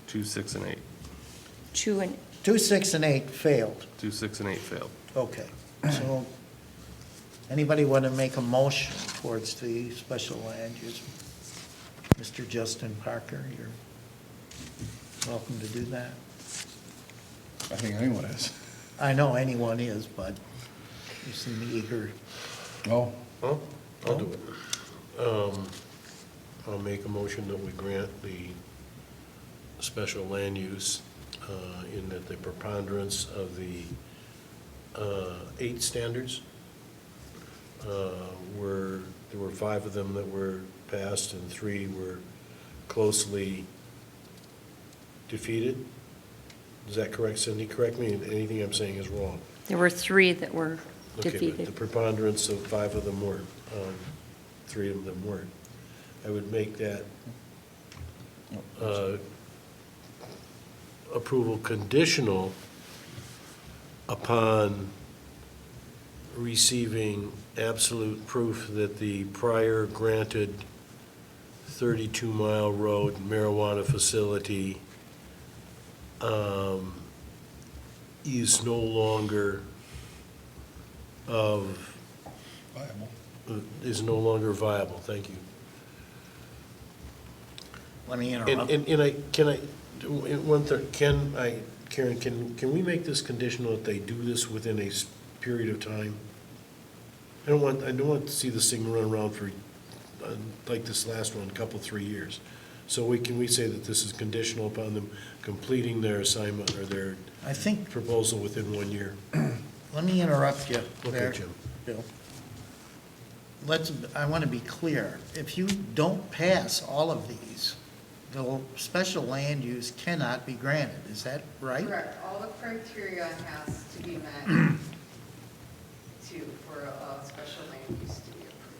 2, 6, and 8. 2 and, 2, 6, and 8 failed. 2, 6, and 8 failed. Okay. So, anybody want to make a motion towards the special land use? Mr. Justin Parker, you're welcome to do that. I think anyone is. I know anyone is, but you seem eager. Oh, Well, I'll do it. I'll make a motion that we grant the special land use in that the preponderance of the 8 standards there were 5 of them that were passed and 3 were closely defeated. Is that correct, Cindy? Correct me, if anything I'm saying is wrong. there were 3 that were Okay, but the defeated. preponderance of 5 of them were, 3 of them weren't. I would make that approval conditional upon receiving absolute proof that the prior granted 32-mile road marijuana facility is no longer viable, thank you. Let me And, interrupt. Karen, can we make this conditional that they do this within a period of time? I don't want to see this thing run around for, like this last one, a couple, 3 years. So can we say that this is conditional upon them completing their assignment or their I think, proposal within 1 year? let me interrupt you there, Okay, Jim. Bill. I want to be clear. If you don't pass all of these, the special land use cannot be granted. Is that right? Correct, all the criteria has to be met for a special land use to be approved.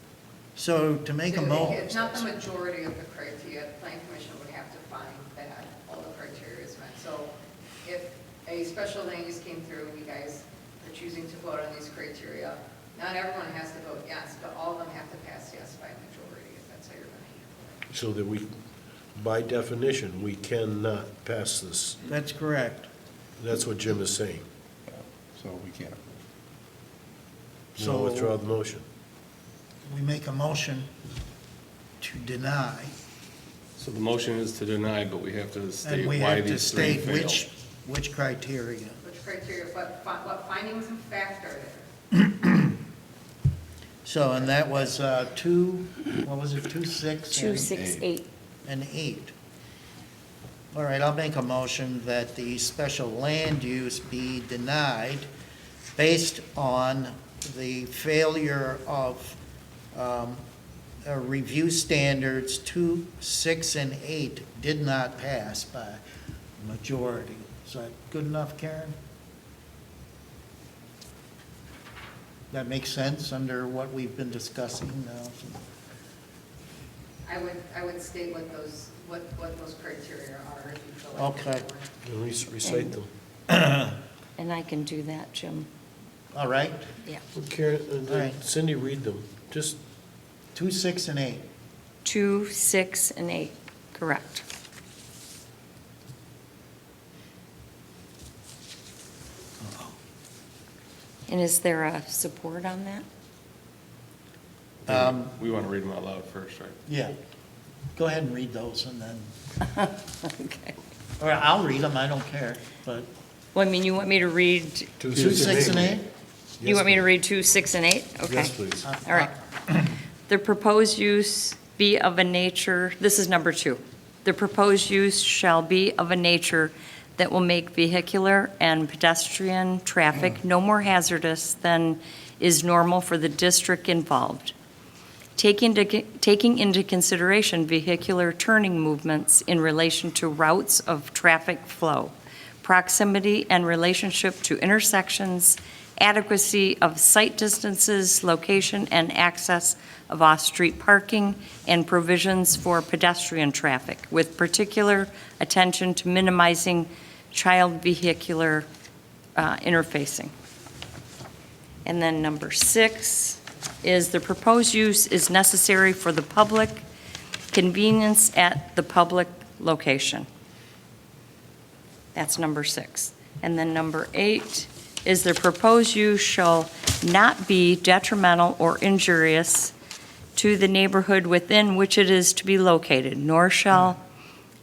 So to make a So It's not the motion, majority of the criteria, the planning commission would have to find that all the criteria is met. So if a special land use came through, you guys are choosing to vote on these criteria, not everyone has to vote yes, but all of them have to pass yes by a majority, if that's how you're going to handle it. So that we, by definition, we cannot pass this. that's correct. That's what Jim is saying. so we can't. So So withdraw the motion. we make a motion to deny, So the motion is to deny, but we have to and state we why have to these 3 state failed. which criteria. Which criteria, what findings and facts are there? So, and that was 2, what was it, 2, 6? 2, 6, 8. And 8. All right, I'll make a motion that the special land use be denied based on the failure of review standards 2, 6, and 8 did not pass by majority. Is that good enough, Karen? That makes sense under what we've been discussing now? I would state what those criteria are, if you feel like. Okay. And recite them. And I can do that, Jim. All right, Yeah. Karen, All right. Cindy, read them. Just, 2, 6, and 8. 2, 6, and 8, correct. And is there a support on that? We want to read them out loud first, right? Yeah. Go ahead and read those and then, Okay. or I'll read them, I don't care, but Well, I mean, you want me to read, 2, 2, 6, and 8? you want me to read 2, 6, and 8? Okay. Yes, please. All right. The proposed use be of a nature, this is number 2. The proposed use shall be of a nature that will make vehicular and pedestrian traffic no more hazardous than is normal for the district involved. Taking into consideration vehicular turning movements in relation to routes of traffic flow, proximity and relationship to intersections, adequacy of site distances, location, and access of off-street parking, and provisions for pedestrian traffic, with particular attention to minimizing child vehicular interfacing. And then number 6 is the proposed use is necessary for the public convenience at the public location. That's number 6. And then number 8 is the proposed use shall not be detrimental or injurious to the neighborhood within which it is to be located, nor shall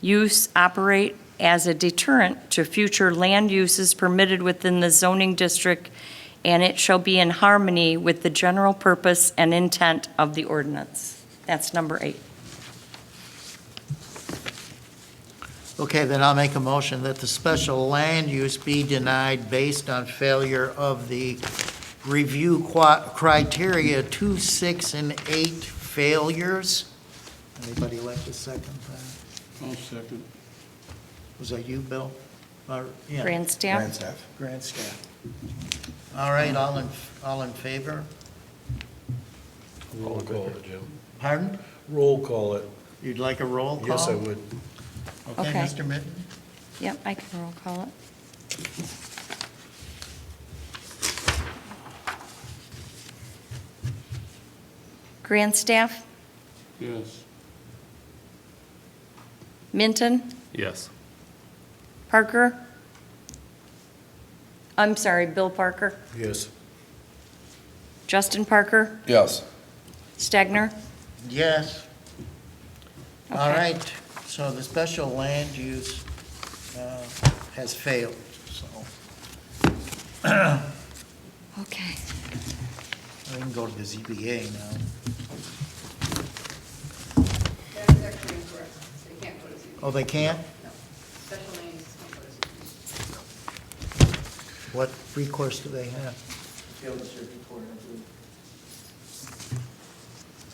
use operate as a deterrent to future land uses permitted within the zoning district, and it shall be in harmony with the general purpose and intent of the ordinance. That's number 8. Okay, then I'll make a motion that the special land use be denied based on failure of the review criteria 2, 6, and 8 failures. Anybody like to second that? I'll second. Was that you, Bill? Yeah. Grand staff? Grant staff. All right, all in favor? Roll call it, Jim. Pardon? Roll call it. You'd like a roll call? Yes, I would. Okay, Okay. Mr. Mitten? Yep, I can roll call it. Grand staff? Yes. Minton? Yes. Parker? I'm sorry, Bill Parker? Yes. Justin Parker? Yes. Stegner? Yes. All Okay. right, so the special land use has failed, so Okay. we can go to the ZBA now. That's actually incorrect. They can't go to ZBA. Oh, they can't? No. Special land use can't go to ZBA. What recourse do they have?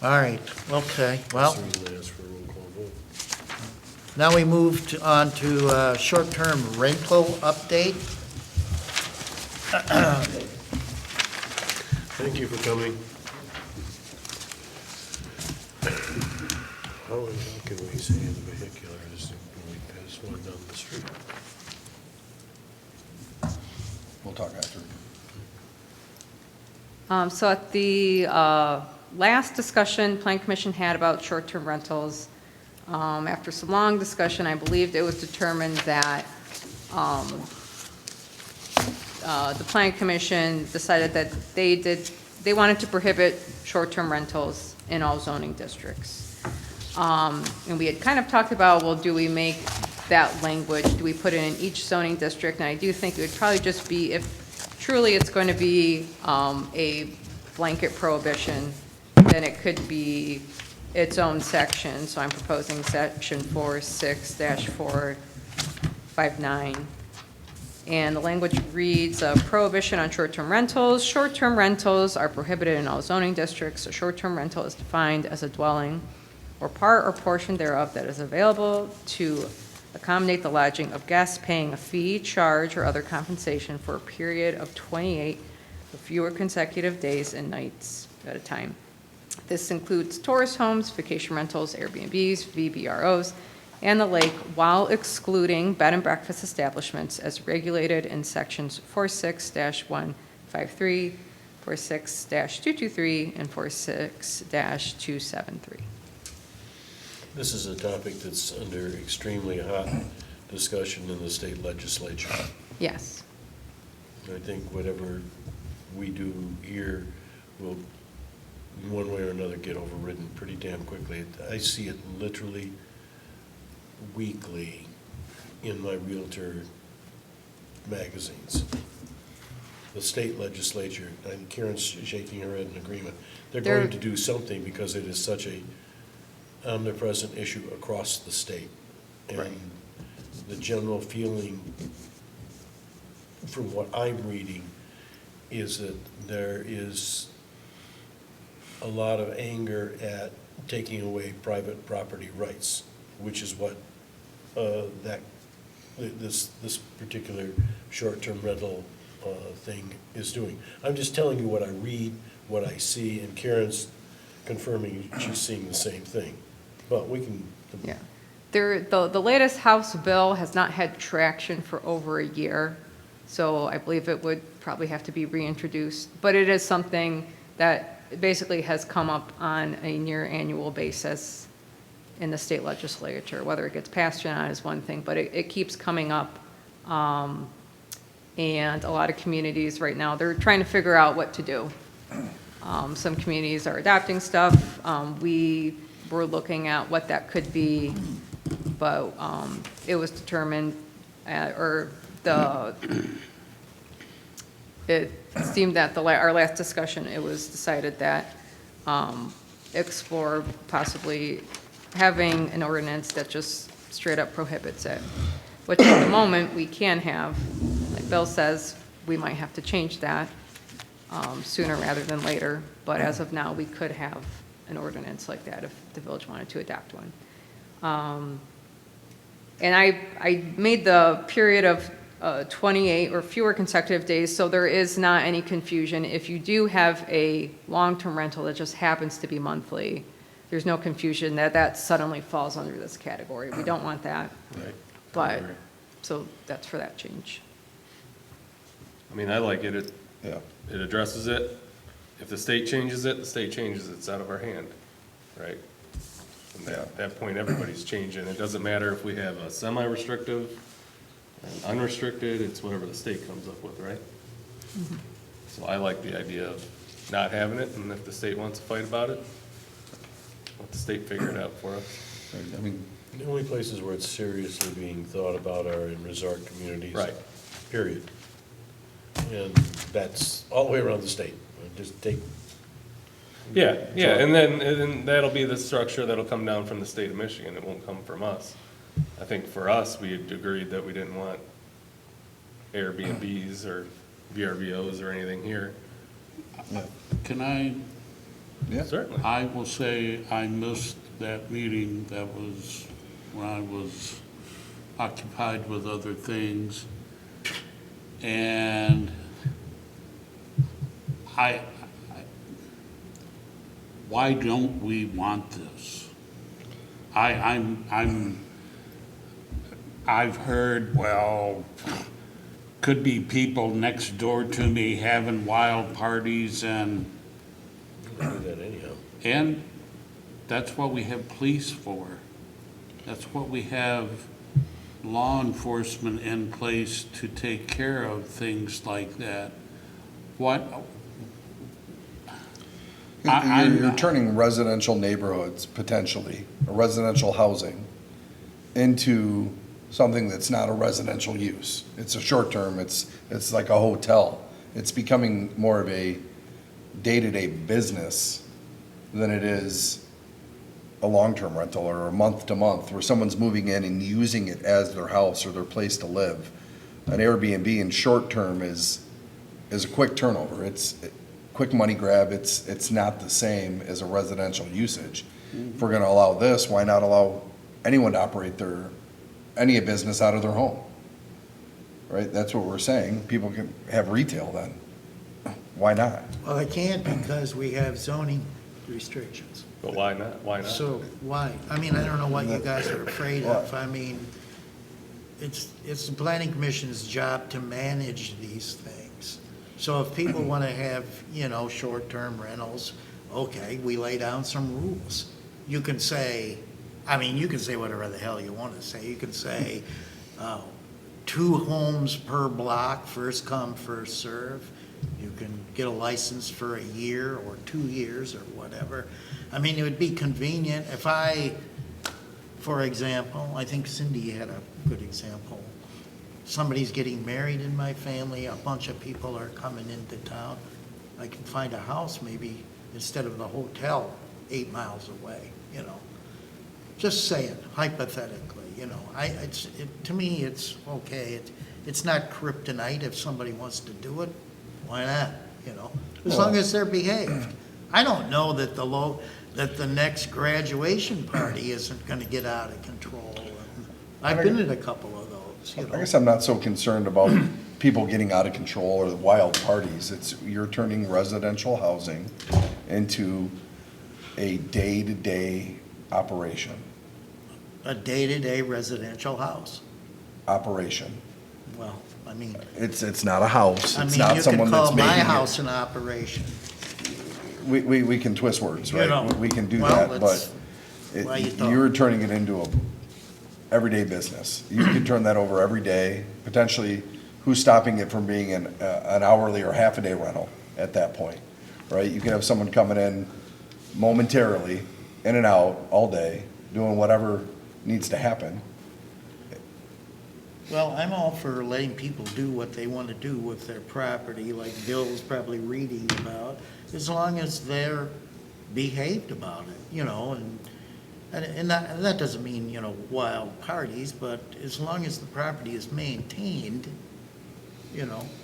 All right, okay, well, That's the reason I asked for a roll call vote. now we moved on to short-term rental update. Thank you for coming. How can we say in the vehicular is when we pass one down the street? We'll talk after. So at the last discussion Plan Commission had about short-term rentals, after some long discussion, I believed it was determined that the Plan Commission decided that they wanted to prohibit short-term rentals in all zoning districts. And we had kind of talked about, well, do we make that language, do we put it in each zoning district? And I do think it would probably just be, if truly it's going to be a blanket prohibition, then it could be its own section. So I'm proposing section 46-459. And the language reads, a prohibition on short-term rentals. Short-term rentals are prohibited in all zoning districts. A short-term rental is defined as a dwelling or part or portion thereof that is available to accommodate the lodging of guests paying a fee, charge, or other compensation for a period of 28 or fewer consecutive days and nights at a time. This includes tourist homes, vacation rentals, Airbnbs, VBROs, and the lake, while excluding bed and breakfast establishments as regulated in sections 46-153, 46-223, and 46-273. This is a topic that's under extremely hot discussion in the state legislature. Yes. I think whatever we do here will, in one way or another, get overridden pretty damn quickly. I see it literally weekly in my Realtor magazines. The state legislature, and Karen's shaking her head in agreement, they're They're- going to do something because it is such a omnipresent issue across the state. And the general feeling, from what I'm reading, is that there is a lot of anger at taking away private property rights, which is what this particular short-term rental thing is doing. I'm just telling you what I read, what I see, and Karen's confirming she's seeing the same thing. But we can. Yeah. The latest House bill has not had traction for over a year, so I believe it would probably have to be reintroduced. But it is something that basically has come up on a near annual basis in the state legislature. Whether it gets passed or not is one thing, but it keeps coming up. And a lot of communities right now, they're trying to figure out what to do. Some communities are adopting stuff. We were looking at what that could be, but it was determined, it seemed that our last discussion, it was decided that explore possibly having an ordinance that just straight up prohibits it, which at the moment we can have. Like Bill says, we might have to change that sooner rather than later, but as of now, we could have an ordinance like that if the village wanted to adopt one. And I made the period of 28 or fewer consecutive days, so there is not any confusion. If you do have a long-term rental that just happens to be monthly, there's no confusion that that suddenly falls under this category. We don't want that. Right. But, so that's for that change. I mean, I like it. Yeah. It addresses it. If the state changes it, the state changes it. It's out of our hand, right? And at that point, everybody's changing. It doesn't matter if we have a semi-restrictive, and unrestricted, it's whatever the state comes up with, right? So I like the idea of not having it, and if the state wants to fight about it, let the state figure it out for us. I mean, The only places where it's seriously being thought about are in resort communities. Right. Period. And that's all the way around the state. Just take. Yeah, and then that'll be the structure that'll come down from the state of Michigan. It won't come from us. I think for us, we had agreed that we didn't want Airbnbs or VRBOs or anything here. Can I, yeah. Certainly. I will say I missed that meeting. That was when I was occupied with other things. And why don't we want this? I've heard, well, could be people next door to me having wild parties and Do that anyhow. And that's what we have police for. That's what we have law enforcement in place to take care of things like that. You're turning residential neighborhoods, potentially, or residential housing, into something that's not a residential use. It's a short term, it's like a hotel. It's becoming more of a day-to-day business than it is a long-term rental or a month-to-month, where someone's moving in and using it as their house or their place to live. An Airbnb in short term is a quick turnover. It's a quick money grab. It's not the same as a residential usage. If we're gonna allow this, why not allow anyone to operate any business out of their home? Right, that's what we're saying. People can have retail then. Why not? Well, they can't because we have zoning restrictions. But why not? Why not? So why? I mean, I don't know what you guys are afraid of. I mean, it's the planning commission's job to manage these things. So if people want to have, short-term rentals, okay, we lay down some rules. You can say, you can say whatever the hell you want to say. You can say 2 homes per block, first come, first serve. You can get a license for a year or 2 years or whatever. It would be convenient if for example, I think Cindy had a good example. Somebody's getting married in my family, a bunch of people are coming into town. I can find a house maybe instead of the hotel 8 miles away, just saying hypothetically, to me, it's okay. It's not kryptonite if somebody wants to do it, why not, as long as they're behaved. I don't know that that the next graduation party isn't gonna get out of control. I've been at a couple of those, I guess I'm not so concerned about people getting out of control or the wild parties. You're turning residential housing into a day-to-day operation. A day-to-day residential house. Operation. Well, I mean, It's not a house. I It's mean, not you someone can that's call my making it. house an operation. We can twist words, You right? know, We can do well, that, that's but why you talk. you're turning it into a everyday business. You could turn that over every day, potentially, who's stopping it from being an hourly or half-a-day rental at that point, right? You can have someone coming in momentarily, in and out, all day, doing whatever needs to happen. Well, I'm all for letting people do what they want to do with their property, like Bill's probably reading about, as long as they're behaved about it, and that doesn't mean, wild parties, but as long as the property is maintained,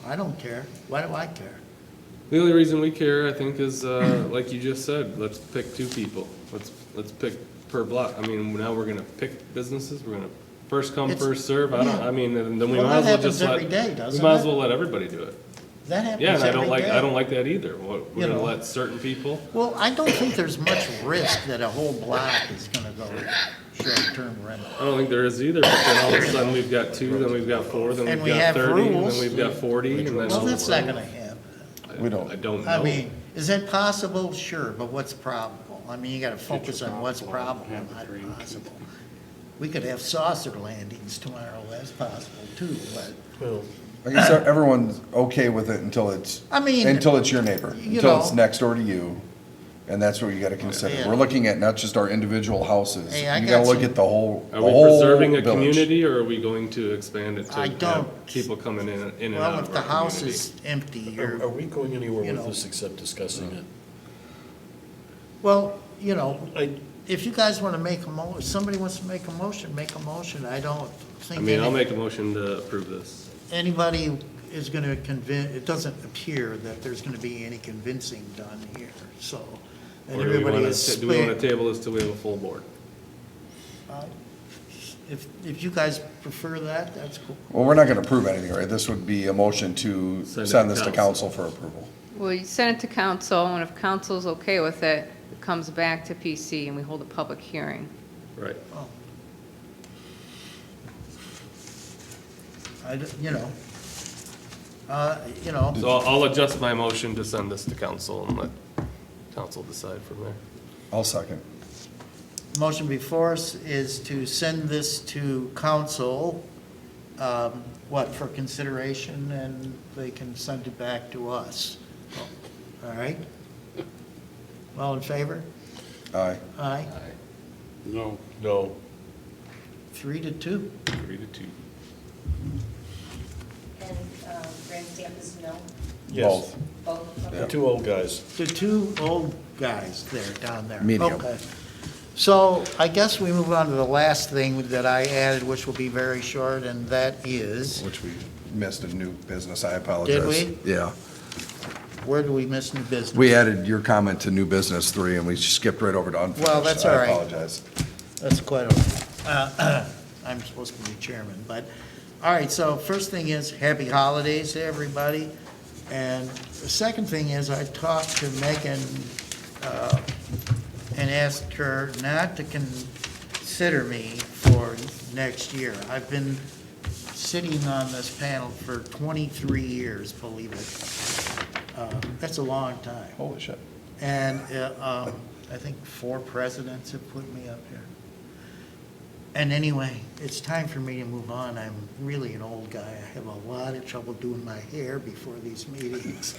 I don't care. Why do I care? The only reason we care, I think, is, like you just said, let's pick 2 people. Let's pick per block. I mean, now we're gonna pick businesses, we're gonna first come, It's- first serve. yeah. I mean, and then we Well, might as well that just happens let. every day, doesn't We might as it? well let everybody do it. That happens Yeah, and I every don't like, day. I don't like that either. We're You gonna know. let certain people. Well, I don't think there's much risk that a whole block is gonna go short-term rental. I don't think there is either, but then all of a sudden we've got 2, then we've got 4, then And we've we got have 30, and rules. then we've got 40, and then. Well, that's not gonna happen. We don't. I don't know. I mean, is that possible? Sure, but what's probable? I mean, you gotta focus on what's probable, not possible. We could have saucer landings tomorrow, that's possible too, but, Well, I guess everyone's okay with it until it's your neighbor, until it's know. next door to you. And that's what you gotta consider. Yeah. We're looking at not just our individual houses. Hey, I You got gotta look some- at the whole Are we village. preserving a community, or are we going to expand it to I have don't- people coming in and out well, of if the our house community? is empty, are you're, we going anywhere you with know. this except discussing it? well, I, if you guys wanna make if somebody wants to make a motion, make a motion. I don't I think mean, I'll make a motion to approve this. anybody is gonna it doesn't appear that there's gonna be any convincing done here, so. And Or do we everybody wanna, is do we wanna split. table this till we have a full board? If you guys prefer that, that's cool. Well, we're not gonna approve anything, right? This would be a motion to Send it to send this to council. council for approval. Well, you send it to council, and if council's okay with it, it comes back to PC, and we hold a public hearing. Right. Oh. I, you know, So I'll adjust my motion to send this to council and let council decide from there. I'll second. motion before us is to send this to council, for consideration, and they can send it back to us. All right? All in favor? Aye. Aye. No. no, 3-2. 3-2. And Grand Stamp is no, yes, both? the 2 old guys. The two old guys there, down there. Medium. Okay. So I guess we move on to the last thing that I added, which will be very short, and that is, Which we missed a new business, I apologize. Did we? Yeah. where do we miss new business? We added your comment to new business 3, and we skipped right over to unfinished. Well, that's all right. I apologize. That's quite okay. I'm supposed to be chairman, but, all right, so first thing is, happy holidays to everybody. And the second thing is, I talked to Megan and asked her not to consider me for next year. I've been sitting on this panel for 23 years, believe it. That's a long time. Holy shit. And I think 4 presidents have put me up here. And anyway, it's time for me to move on. I'm really an old guy. I have a lot of trouble doing my hair before these meetings.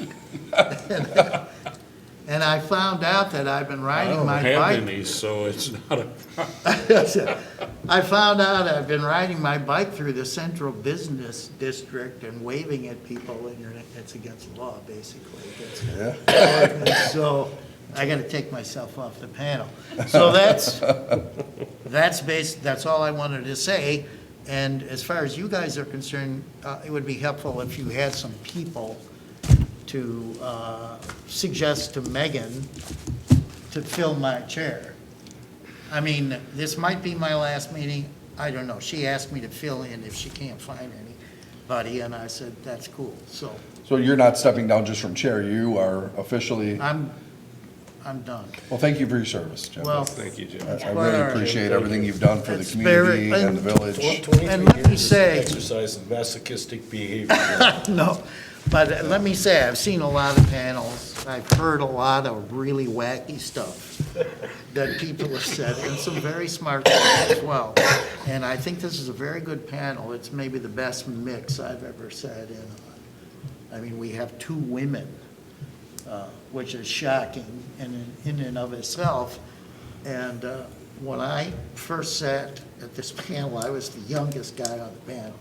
And I found out that I've been I riding don't my have bike. any, so it's not a, I found out I've been riding my bike through the central business district and waving at people, and it's against the law, basically. Yeah. So I gotta take myself off the panel. So that's all I wanted to say. And as far as you guys are concerned, it would be helpful if you had some people to suggest to Megan to fill my chair. I mean, this might be my last meeting, I don't know. She asked me to fill in if she can't find anybody, and I said, that's cool, so So you're not stepping down just from chair, you are officially, I'm done. well, thank you for your service, Jim. Well, Thank you, Jim. I really appreciate everything you've done for the It's community very- and the village. And let me say- Exercise of masochistic behavior. No, but let me say, I've seen a lot of panels, I've heard a lot of really wacky stuff that people have said, and some very smart stuff as well. And I think this is a very good panel. It's maybe the best mix I've ever sat in on. I mean, we have two women, which is shocking in and of itself. And when I first sat at this panel, I was the youngest guy on the panel.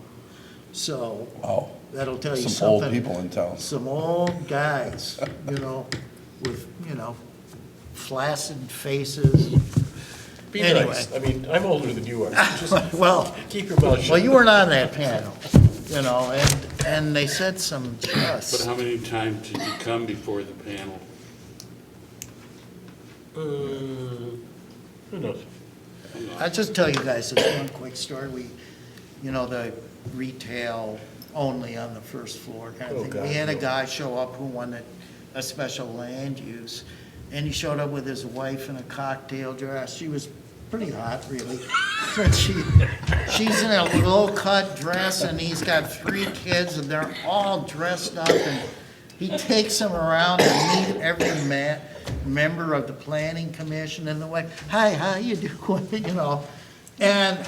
So Oh, that'll tell you something. some old people in town. Some old guys, with, flaccid faces. Be Anyway. nice. I mean, I'm older than you are. Just Well, keep your mouth shut. well, you weren't on that panel, and they said some But just, how many times did you come before the panel? Who knows? I'll just tell you guys this one quick story. The retail only on the first floor kind of Oh, thing. God, We had a no. guy show up who wanted a special land use, and he showed up with his wife in a cocktail dress. She was pretty hot, really. But she's in a low-cut dress, and he's got 3 kids, and they're all dressed up, and he takes them around to meet every member of the planning commission, and the wife, hi, how you doing, And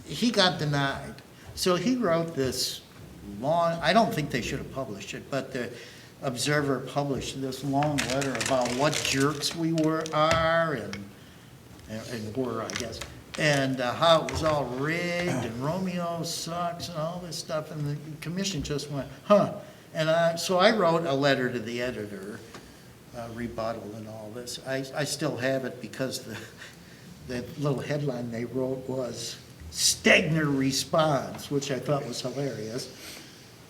he got denied. So he wrote this long, I don't think they should have published it, but the Observer published this long letter about what jerks we are and were, I guess, and how it was all rigged and Romeo sucks and all this stuff, and the commission just went, huh. And so I wrote a letter to the editor, rebuttal and all this. I still have it because the little headline they wrote was Stegner responds, which I thought was hilarious.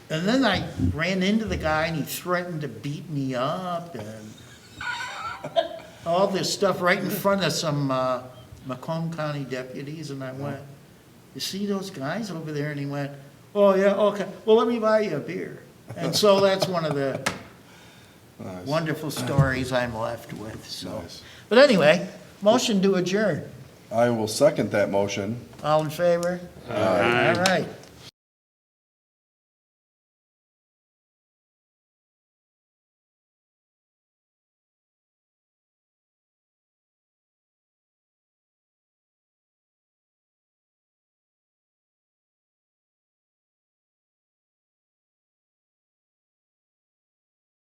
And then I ran into the guy and he threatened to beat me up and all this stuff right in front of some Macomb County deputies. And I went, you see those guys over there? And he went, oh, yeah, okay. Well, let me buy you a beer. And so that's one of the Nice. wonderful stories I'm left with, so. Nice. But anyway, motion to adjourn. I will second that motion. All in favor? All right.